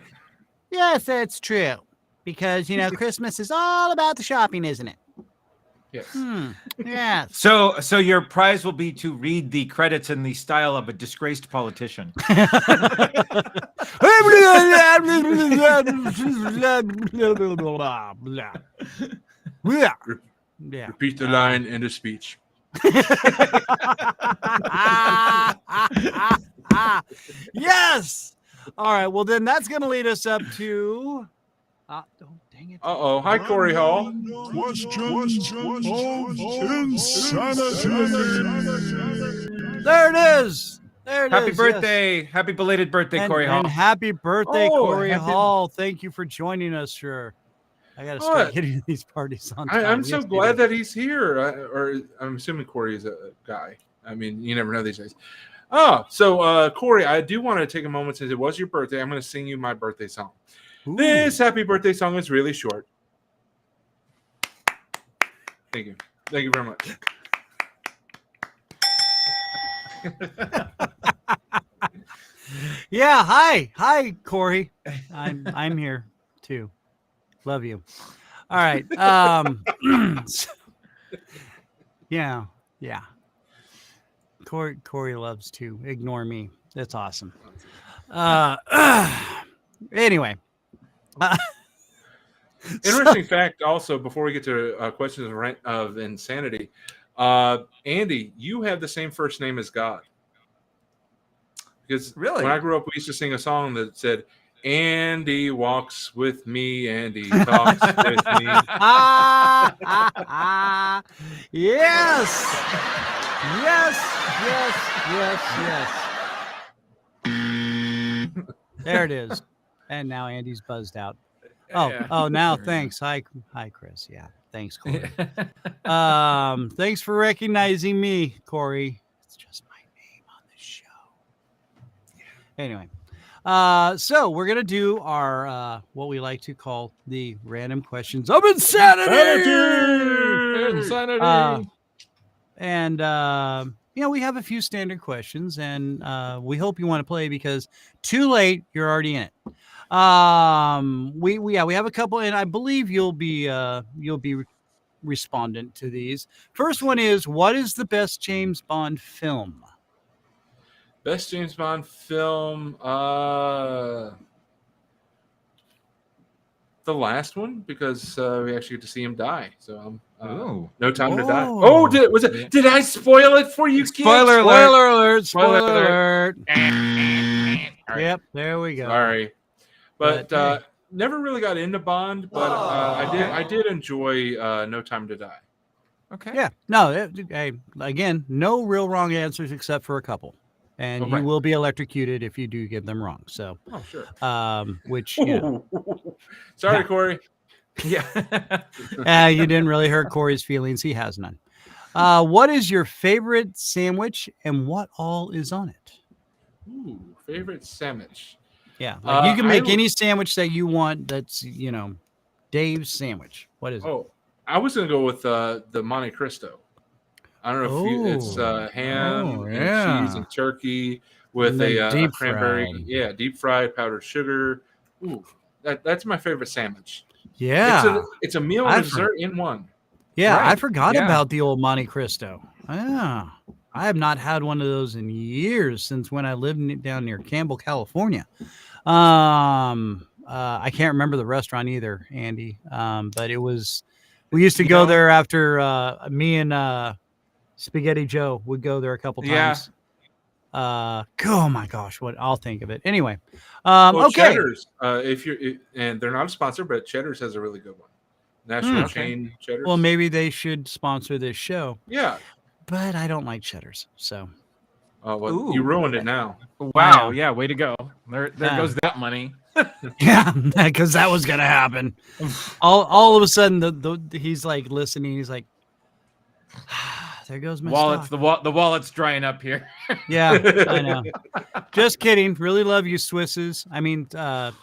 Yes, that's true. Because, Christmas is all about the shopping, isn't it? Yes. Yes. So your prize will be to read the credits in the style of a disgraced politician. Yeah. Repeat the line in the speech. Yes. All right. Well, then that's going to lead us up to. Oh, dang it. Uh-oh. Hi, Corey Hall. Questions of insanity. There it is. There it is. Happy birthday. Happy belated birthday, Corey Hall. And happy birthday, Oh, Corey happy- Hall. Thank you for joining us, sure. I got to start What? getting to these parties on time. I'm so Yes, glad you do. that he's here. Or I'm assuming Corey is a guy. I mean, you never know these days. Oh, so Corey, I do want to take a moment since it was your birthday. I'm going to sing you my birthday song. Ooh. This happy birthday song is really short. Thank you. Thank you very much. Yeah. Hi, Corey. I'm here too. Love you. All right. Yeah. Corey loves to ignore me. That's awesome. Anyway. Interesting fact also, before we get to questions of insanity, Andy, you have the same first name as God. Because Really? when I grew up, we used to sing a song that said, Andy walks with me, Andy talks with me. Yes. There it is. And now Andy's buzzed out. Oh, now thanks. Hi, Chris. Yeah, thanks, Corey. Thanks for recognizing me, Corey. It's just my name on the show. Anyway, so we're gonna do our what we like to call the random questions of insanity. And we have a few standard questions, and we hope you want to play because too late, you're already in it. We have a couple, and I believe you'll be respondent to these. First one is, what is the best James Bond film? Best James Bond film, the last one, because we actually get to see him die. So No Time to Die. Oh, did I spoil it for you, kids? Spoiler alert. Yep, there we go. Sorry. But never really got into Bond, but I did enjoy No Time to Die. Okay. Yeah. No, again, no real wrong answers except for a couple. And you will be electrocuted if you do get them wrong. So, sure. Which, Sorry, Corey. Yeah. You didn't really hurt Corey's feelings. He has none. What is your favorite sandwich and what all is on it? Ooh, favorite sandwich. Yeah. Like you can make any sandwich that you want. That's, Dave's sandwich. What is it? Oh, I was going to go with the Monte Cristo. I don't know if it's ham and cheese and turkey with a deep cranberry. fried. Yeah, deep fried powdered sugar. Ooh, that's my favorite sandwich. Yeah. It's a meal and dessert in one. Yeah, Right. I forgot about the old Monte Cristo. Yeah. I have not had one of those in years since when I lived down near Campbell, California. I can't remember the restaurant either, Andy. But we used to go there after me and Spaghetti Joe would go there a couple times. Oh my gosh, I'll think of it anyway. Okay. Cheddar's, and they're not a sponsor, but Cheddar's has a really good one. National chain Cheddar's. Well, maybe they should sponsor this show. Yeah, but I don't like Cheddar's, so. You ruined it now. Wow. Yeah. Way to go. There goes that money. Yeah, because that was gonna happen. All of a sudden, he's like listening. He's like, there goes my stock. The wallet's drying up here. Yeah, I know. Just kidding. Really love you, Swisses. I mean,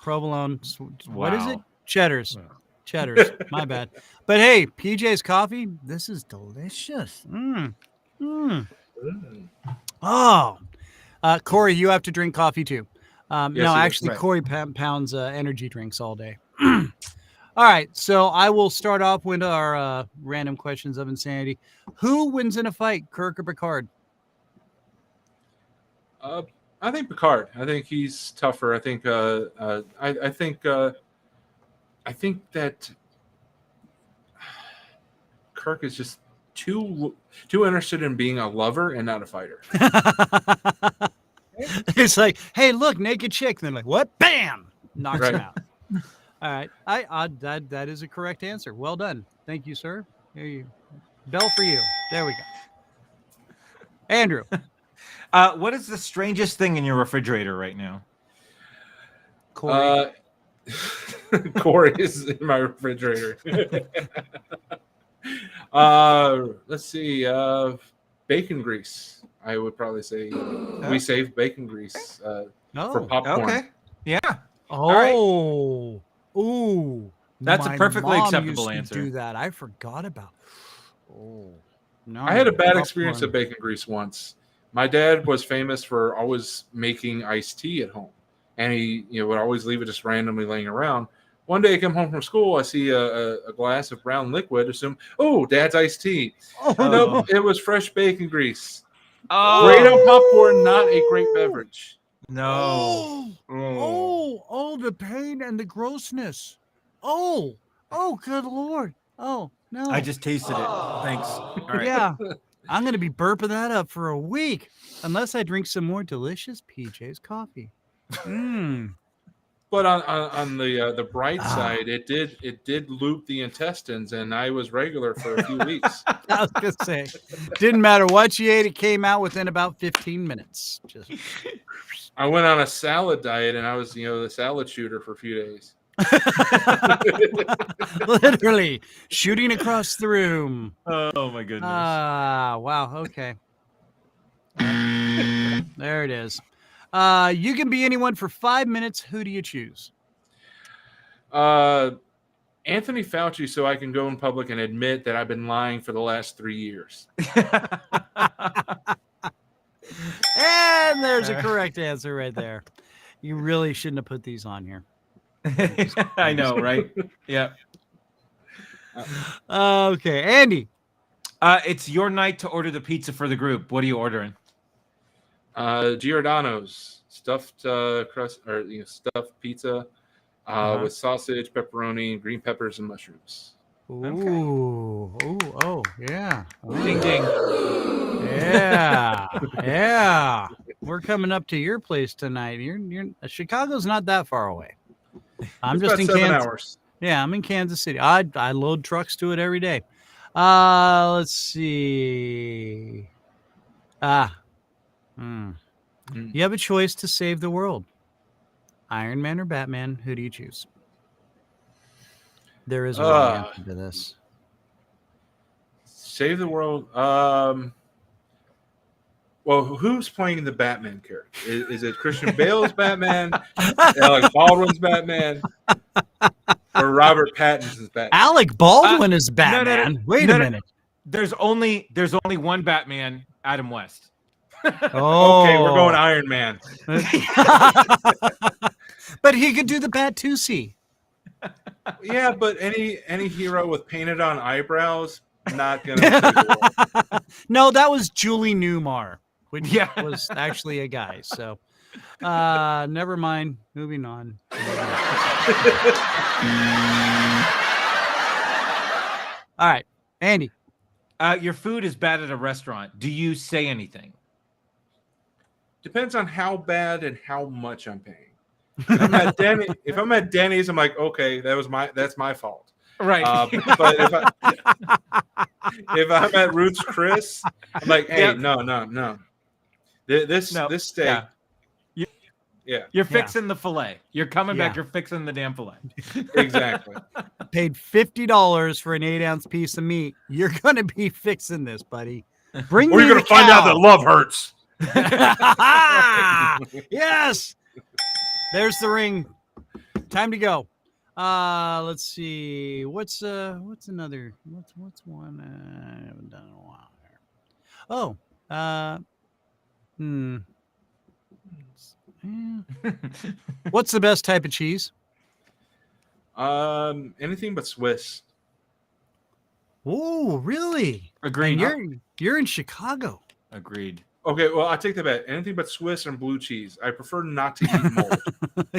provolone. What is it? Cheddar's. Cheddar's. My bad. But hey, PJ's coffee. This is delicious. Oh, Corey, you have to drink coffee too. Corey pounds energy drinks all day. All right, so I will start off with our random questions of insanity. Who wins in a fight, Kirk or Picard? I think Picard. I think he's tougher. I think I think that Kirk is just too interested in being a lover and not a fighter. It's like, hey, look, naked chick. And they're like, what? Bam! Knocks him out. All right, that is a correct answer. Well done. Thank you, sir. Here you bell for you. There we go. Andrew, What is the strangest thing in your refrigerator right now? Corey. Corey is in my refrigerator. Let's see. Bacon grease. I would probably say we save bacon grease for popcorn. Okay. Yeah. Oh. Ooh. That's a my perfectly mom acceptable used to answer. do that. I forgot about. Oh. No. I had a bad experience of bacon grease once. My dad was famous for always making iced tea at home, and he would always leave it just randomly laying around. One day I come home from school, I see a glass of brown liquid, assume, oh, Dad's iced tea. Nope, it was fresh bacon grease. Great on popcorn, not a great beverage. No. Oh, the pain and the grossness. Oh, good Lord. Oh, no. I just tasted it. Thanks. All right. Yeah. I'm going to be burping that up for a week unless I drink some more delicious PJ's coffee. But on the bright side, it did loop the intestines, and I was regular for a few weeks. I was going to say, didn't matter what you ate, it came out within about 15 minutes. Just I went on a salad diet, and I was the salad shooter for a few days. literally shooting across the room. Oh my goodness. Wow. Okay. There it is. You can be anyone for 5 minutes. Who do you choose? Anthony Fauci, so I can go in public and admit that I've been lying for the last 3 years. And there's a correct answer right there. You really shouldn't have put these on here. I know, right? Yeah. Okay, Andy. It's your night to order the pizza for the group. What are you ordering? Giordano's stuffed crust or stuffed pizza with sausage, pepperoni, green peppers, and mushrooms. Ooh, oh, yeah. Ding ding. Yeah. We're coming up to your place tonight. You're Chicago's not that far away. I'm It's just about in 7 Kansas. hours. Yeah, I'm in Kansas City. I load trucks to it every day. Let's see. You have a choice to save the world. Iron Man or Batman? Who do you choose? There is a wrong answer to this. Save the world. Well, who's playing the Batman character? Is it Christian Bale's Batman, Alec Baldwin's Batman, or Robert Pattinson's Batman? Alec Baldwin is Batman. Wait a minute. There's only one Batman, Adam West. Oh, Okay, we're going Iron Man. But he could do the Bat-2C. Yeah, but any hero with painted on eyebrows, not gonna save the world. No, that was Julie Newmar, which Yeah. was actually a guy. So, never mind. Moving on. All right, Andy. Your food is bad at a restaurant. Do you say anything? Depends on how bad and how much I'm paying. If I'm at Denny's, I'm like, okay, that's my fault. Right. But if I'm at Ruth's Chris, I'm like, hey, no. This steak. Yeah. You're fixing the fillet. You're coming back. You're fixing the damn fillet. Exactly. Paid $50 for an 8-ounce piece of meat. You're gonna be fixing this, buddy. Bring Or me you're gonna the find out cow. that love hurts. Yes. There's the ring. Time to go. Let's see. What's another? What's one I haven't done in a while here? What's the best type of cheese? Anything but Swiss. Oh, really? Agreed. And you're in Chicago. Agreed. Okay, well, I take that back. Anything but Swiss and blue cheese. I prefer not to eat mold.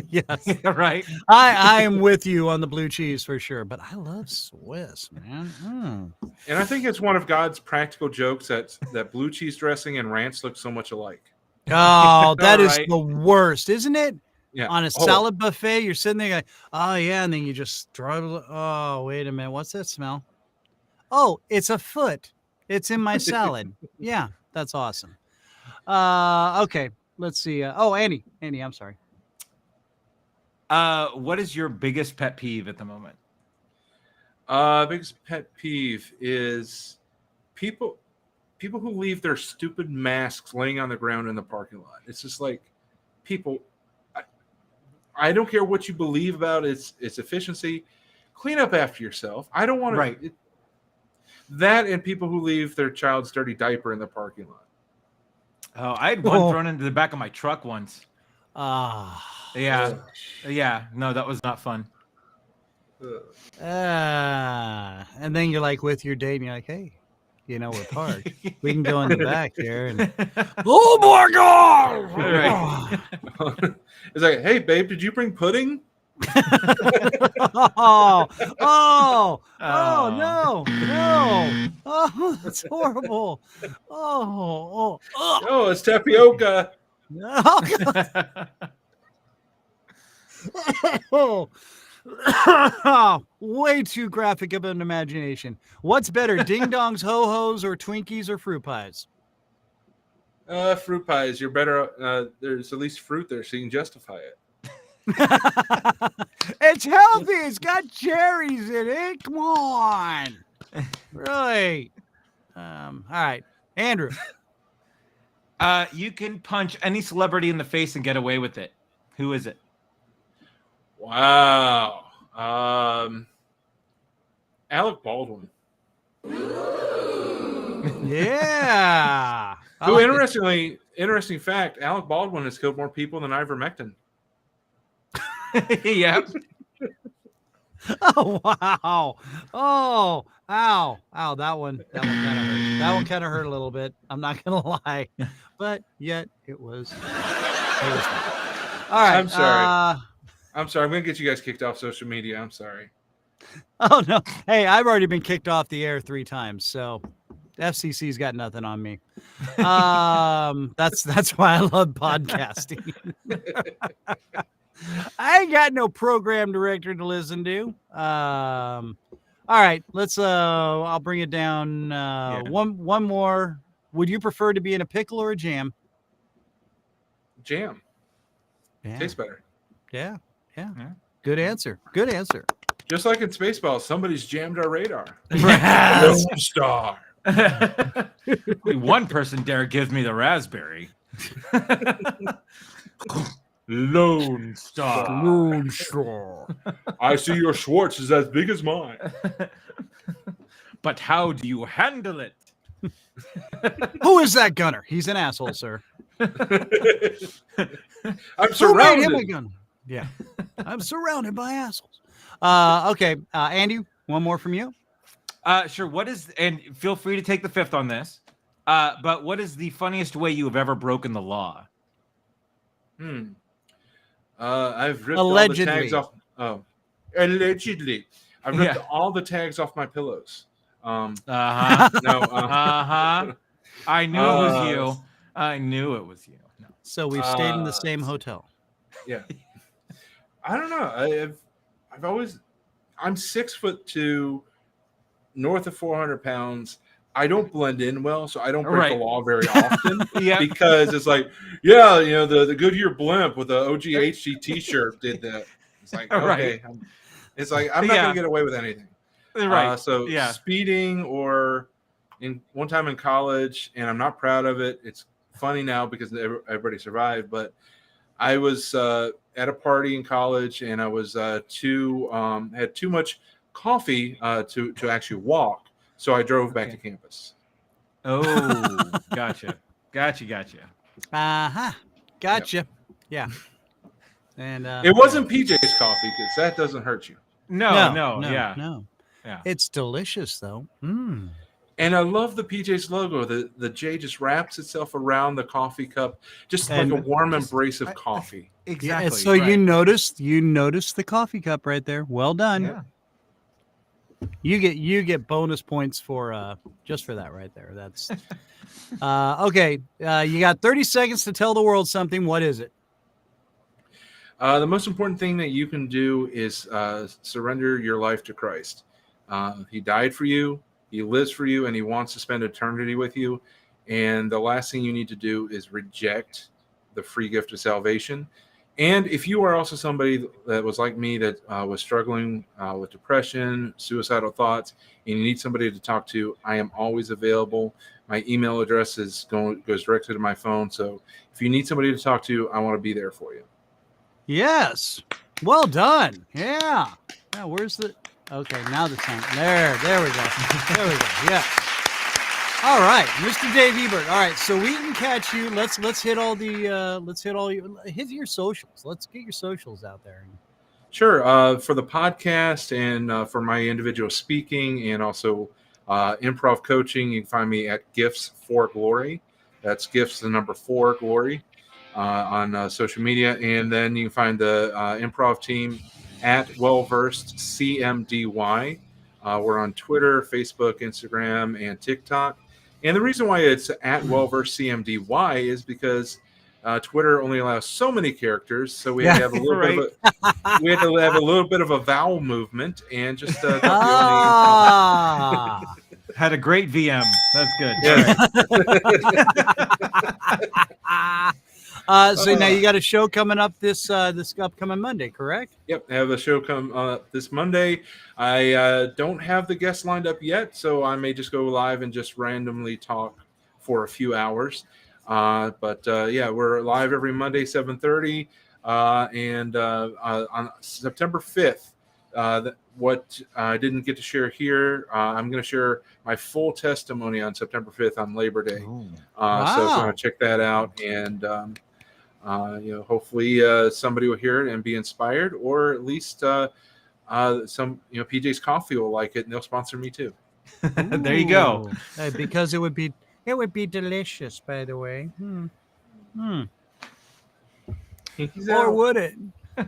Yes. Right. I am with you on the blue cheese for sure, but I love Swiss, man. And I think it's one of God's practical jokes that blue cheese dressing and ranch look so much alike. Oh, that is Right. the worst, isn't it? Yeah. On a salad buffet, you're sitting there like, oh, yeah, and then you just struggle. Oh, wait a minute. What's that smell? Oh, it's a foot. It's in my salad. Yeah, that's awesome. Okay, let's see. Andy, I'm sorry. What is your biggest pet peeve at the moment? Biggest pet peeve is people who leave their stupid masks laying on the ground in the parking lot. It's just like, people, I don't care what you believe about its efficiency. Clean up after yourself. I don't want to. Right. That and people who leave their child's dirty diaper in the parking lot. Oh, I had one thrown into the back of my truck once. Yeah. No, that was not fun. And then you're like with your date, and you're like, hey, we're parked. We can go in the back here. And oh my God! Right. It's like, hey, babe, did you bring pudding? Oh no! Oh, that's horrible. Oh, it's tapioca. way too graphic of an imagination. What's better, ding dongs, ho hos, or Twinkies or fruit pies? Fruit pies. You're better. There's at least fruit there, so you can justify it. It's healthy. It's got cherries in it. Come on. Really? All right. Andrew. You can punch any celebrity in the face and get away with it. Who is it? Wow. Alec Baldwin. Yeah. Who, interesting fact, Alec Baldwin has killed more people than ivermectin. Yeah. Oh, wow. Oh, ow. That one kind of hurt. That one kind of hurt a little bit. I'm not going to lie. But yet it was. All right. I'm sorry. I'm going to get you guys kicked off social media. I'm sorry. Oh, no. Hey, I've already been kicked off the air 3 times. So FCC's got nothing on me. That's why I love podcasting. I ain't got no program director to listen to. All right, let's I'll bring it down. One more. Would you prefer to be in a pickle or a jam? Jam. Yeah. Tastes better. Yeah. Good answer. Just like in Spaceballs, somebody's jammed our radar. Yes. Lone Star. Only one person dare gives me the raspberry. Lone Star. I see your Schwartz is as big as mine. But how do you handle it? Who is that gunner? He's an asshole, sir. I'm Who made him a surrounded. gunner? Yeah. I'm surrounded by assholes. Okay. Andy, one more from you. Sure. And feel free to take the fifth on this. But what is the funniest way you have ever broken the law? I've ripped Allegedly. all the tags off. Oh, allegedly. I've ripped all the tags off my pillows. No. I knew it was you. I knew it was you. No. So we've stayed in the same hotel. Yeah. I don't know. I'm 6'2", north of 400 pounds. I don't blend in well, so I don't break the law very often. Yeah. Because it's like, the Goodyear blimp with the OGHG T-shirt did that. It's like, okay. Right. It's like, I'm not going to get away with anything. Right. Speeding or one time in college, and I'm not proud of it. It's funny now because everybody survived, but I was at a party in college, and I was had too much coffee to actually walk. So I drove back to campus. Oh, gotcha. Uh-huh. Gotcha. Yep. Yeah. And it wasn't PJ's coffee because that doesn't hurt you. No. Yeah. It's delicious though. Mm. And I love the PJ's logo. The J just wraps itself around the coffee cup, just like a warm embrace of coffee. Exactly. Yeah, so you noticed the coffee cup right there. Well done. Yeah. You get bonus points for just for that right there. That's okay. You got 30 seconds to tell the world something. What is it? The most important thing that you can do is surrender your life to Christ. He died for you. He lives for you, and he wants to spend eternity with you. And the last thing you need to do is reject the free gift of salvation. And if you are also somebody that was like me, that was struggling with depression, suicidal thoughts, and you need somebody to talk to, I am always available. My email address goes directly to my phone. So if you need somebody to talk to, I want to be there for you. Yes. Well done. Yeah. Where's the... Okay, now the time. There we go. Yeah. All right, Mr. Dave Ebert. All right, so we can catch you. Let's hit all the hit your socials. Let's get your socials out there. Sure. For the podcast and for my individual speaking and also improv coaching, you can find me at Gifts for Glory. That's Gifts, the number 4 Glory on social media. And then you can find the improv team at Wellversed CMDY. We're on Twitter, Facebook, Instagram, and TikTok. And the reason why it's at Wellversed CMDY is because Twitter only allows so many characters, so we had to have a little bit of we had to have a little bit of a vowel movement and just got the Had a great VM. That's good. Yeah. So now you got a show coming up this upcoming Monday, correct? Yep, I have a show come this Monday. I don't have the guests lined up yet, so I may just go live and just randomly talk for a few hours. But we're live every Monday, 7:30, and on September 5th. What I didn't get to share here, I'm going to share my full testimony on September 5th on Labor Day. So if you want to check that out, and hopefully somebody will hear it and be inspired, or at least some PJ's Coffee will like it and they'll sponsor me too. There you go. Because it would be delicious, by the way. Or would it?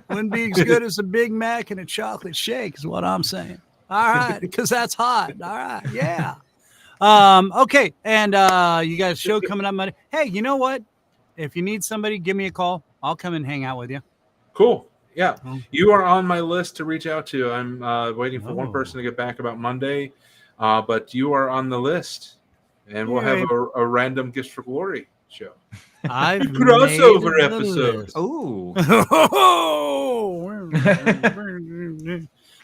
Wouldn't be as good as a Big Mac and a chocolate shake is what I'm saying. All right, because that's hot. All right, yeah. Okay, and you got a show coming up Monday. Hey, you know what? If you need somebody, give me a call. I'll come and hang out with you. Cool. Yeah, you are on my list to reach out to. I'm waiting for one person to get back about Monday, but you are on the list, and we'll have a random Gifts for Glory show. I've crossover episode. Ooh.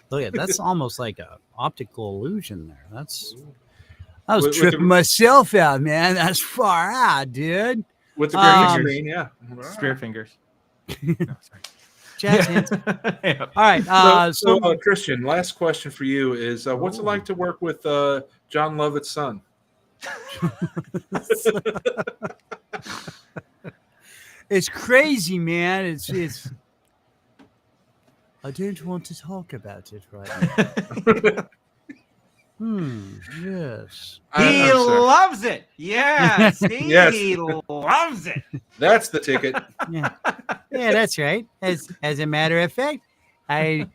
Look at that's almost like an optical illusion there. I was tripping myself out, man. That's far out, dude. With the green screen, yeah. Spirit fingers. No, sorry. Jazz hands. All right. So Christian, last question for you is what's it like to work with John Lovett's son? It's crazy, man. It's I don't want to talk about it right now. Yes. He loves it. Yes. Yes. He loves it. That's the ticket. Yeah, that's right. As a matter of fact, I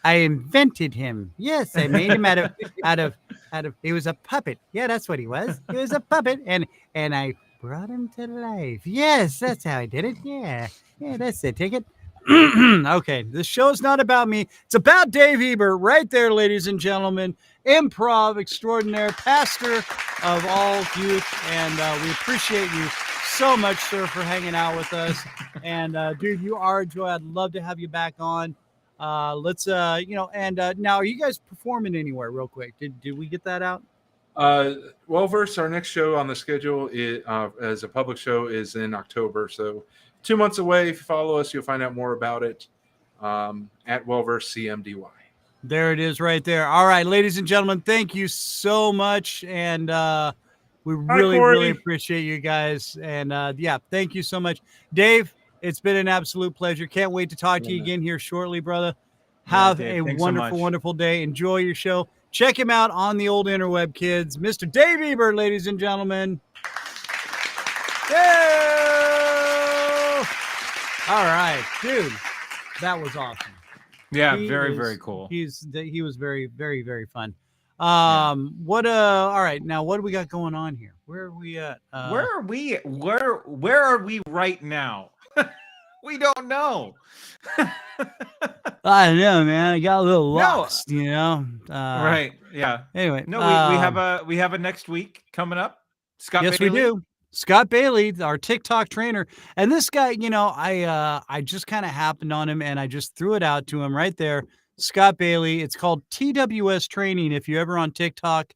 invented him. Yes, I made him out of he was a puppet. Yeah, that's what he was. He was a puppet, and I brought him to life. Yes, that's how I did it. Yeah, that's the ticket. Okay, the show's not about me. It's about Dave Ebert right there, ladies and gentlemen. Improv extraordinaire, pastor of all youth, and we appreciate you so much, sir, for hanging out with us. And dude, you are a joy. I'd love to have you back on. Let's now are you guys performing anywhere real quick? Did we get that out? Wellversed, our next show on the schedule is, as a public show is in October. So 2 months away. If you follow us, you'll find out more about it at Wellversed CMDY. There it is right there. All right, ladies and gentlemen, thank you so much. And we really appreciate you guys. And thank you so much. Dave, it's been an absolute pleasure. Can't wait to talk to you again here shortly, brother. Have a wonderful day. Enjoy your show. Check him out on the old interweb, kids. Mr. Dave Ebert, ladies and gentlemen. Yeah! All right, dude. That was awesome. Yeah, very cool. He was very, very, very fun. All right, now what do we got going on here? Where are we at? Where are we? Where are we right now? We don't know. I don't know, man. I got a little lost, you know. Right. Yeah. Anyway, no, we have a next week coming up. Scott yes, Bailey. we do. Scott Bailey, our TikTok trainer, and this guy, you know, I just kind of happened on him and I just threw it out to him right there. Scott Bailey. It's called TWS Training. If you're ever on TikTok,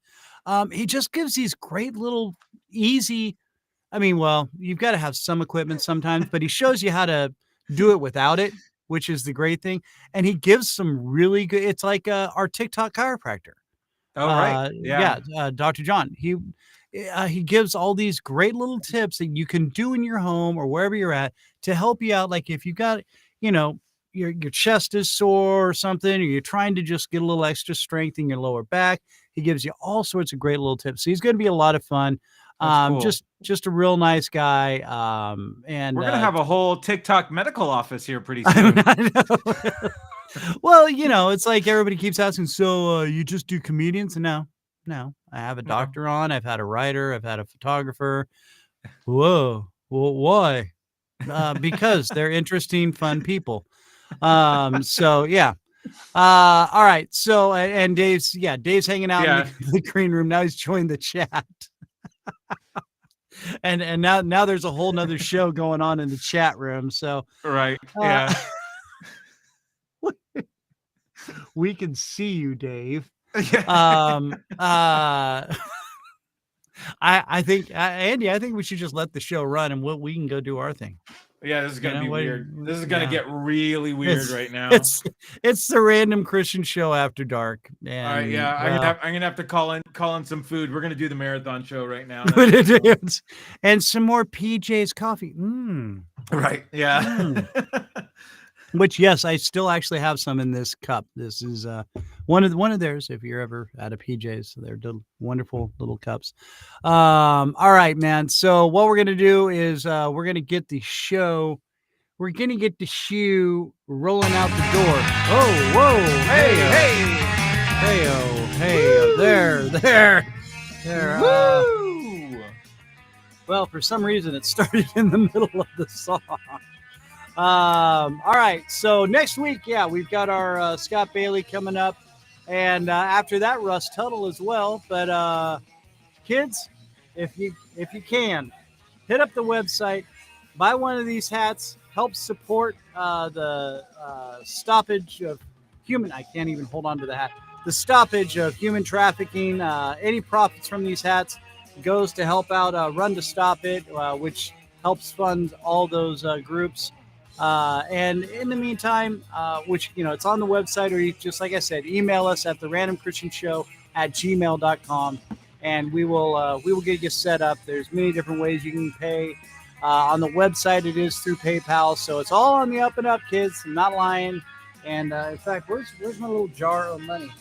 he just gives these great little easy. I mean, well, you've got to have some equipment sometimes, but he shows you how to do it without it, which is the great thing. And he gives some really good. It's like our TikTok chiropractor. Oh, right. Dr. John. he gives all these great little tips that you can do in your home or wherever you're at to help you out. Like if you got, your chest is sore or something, or you're trying to just get a little extra strength in your lower back, he gives you all sorts of great little tips. So he's going to be a lot of fun. Cool. Just a real nice guy. And we're gonna have a whole TikTok medical office here pretty soon. Well, it's like everybody keeps asking, so you just do comedians? No, I have a doctor on. I've had a writer. I've had a photographer. Whoa. Well, why? Because they're interesting, fun people. So yeah. All right. So, and Dave's hanging out in the green room. Now he's joined the chat. and now there's a whole nother show going on in the chat room. So, right. Yeah. We can see you, Dave. I think Andy, I think we should just let the show run and we can go do our thing. Yeah, this is gonna be weird. This is gonna get really weird right now. It's the Random Christian Show after dark. And, all right, yeah, I'm gonna have to call in some food. We're gonna do the marathon show right now. And some more PJ's coffee. Right. Yeah. Which, yes, I still actually have some in this cup. This is one of theirs. If you're ever at a PJ's, they're wonderful little cups. All right, man. So what we're gonna do is we're gonna get the show. We're gonna get the shoe rolling out the door. Oh, whoa, hey, there. Woo! Well, for some reason, it started in the middle of the song. All right, so next week, we've got our Scott Bailey coming up, and after that, Russ Tuttle as well. But kids, if you can, hit up the website, buy one of these hats, help support the stoppage of human. I can't even hold on to the hat. The stoppage of human trafficking. Any profits from these hats goes to help out Run to Stop It, which helps fund all those groups. And in the meantime, which, it's on the website, or you just, like I said, email us at therandomchristianshow@gmail.com, and we will get you set up. There's many different ways you can pay. On the website, it is through PayPal. So it's all on the up and up, kids. I'm not lying. And in fact, where's my little jar of money?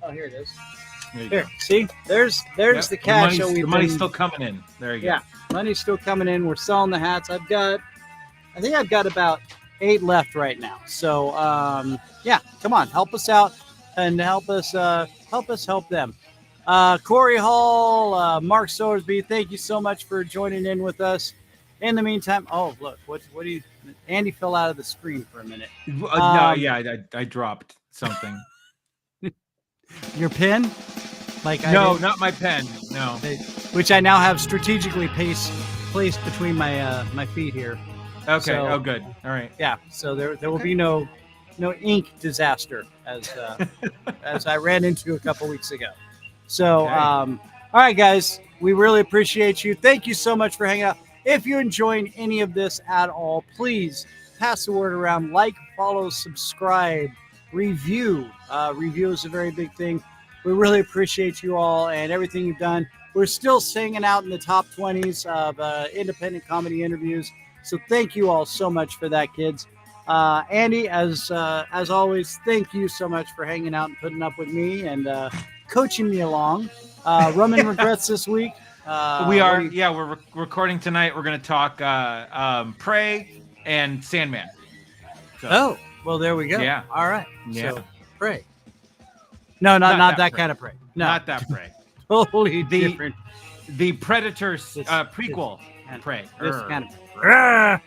Oh, here it is. Here, see, there's the cash. The money's still coming in. There you go. Yeah, money's still coming in. We're selling the hats. I think I've got about 8 left right now. So, come on, help us out and help us help them. Corey Hall, Mark Sowersby, thank you so much for joining in with us. In the meantime, oh, look, what do you, Andy fell out of the screen for a minute. I dropped something. Your pen? Not my pen. No. Which I now have strategically placed between my feet here. Okay. So, good. All right. Yeah. So there will be no ink disaster as I ran into a couple weeks ago. So okay. All right, guys, we really appreciate you. Thank you so much for hanging out. If you're enjoying any of this at all, please pass the word around. Like, follow, subscribe, review. Review is a very big thing. We really appreciate you all and everything you've done. We're still singing out in the top 20s of independent comedy interviews. So thank you all so much for that, kids. Andy, as always, thank you so much for hanging out and putting up with me and coaching me along. Roman regrets this week. We're recording tonight. We're going to talk Pray and Sandman. So. Oh, well, there we go. Yeah. All right. Yeah. So, Pray. No, not that kind of Pray. No. Not that Pray. Totally different. The Predator's prequel. Pray. This kind of I'm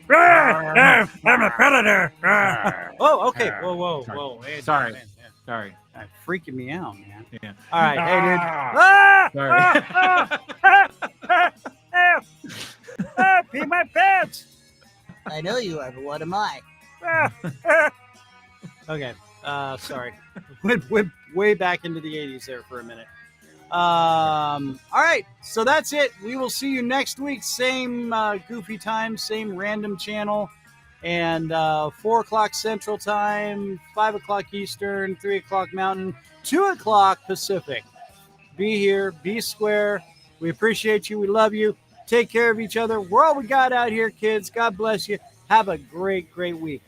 a predator. Oh, okay. Whoa. Hey, Sorry. Man. Sorry. Freaking me out, man. Yeah. All right. Sorry. Pee my pants. I know you are, but what am I? Okay. Sorry. Went way back into the 80s there for a minute. All right. So that's it. We will see you next week. Same goofy time, same random channel. And 4 o'clock Central Time, 5 o'clock Eastern, 3 o'clock Mountain, 2 o'clock Pacific. Be here, be square, We appreciate you. We love you. Take care of each other. We're all we got out here, kids. God bless you. Have a great, great week.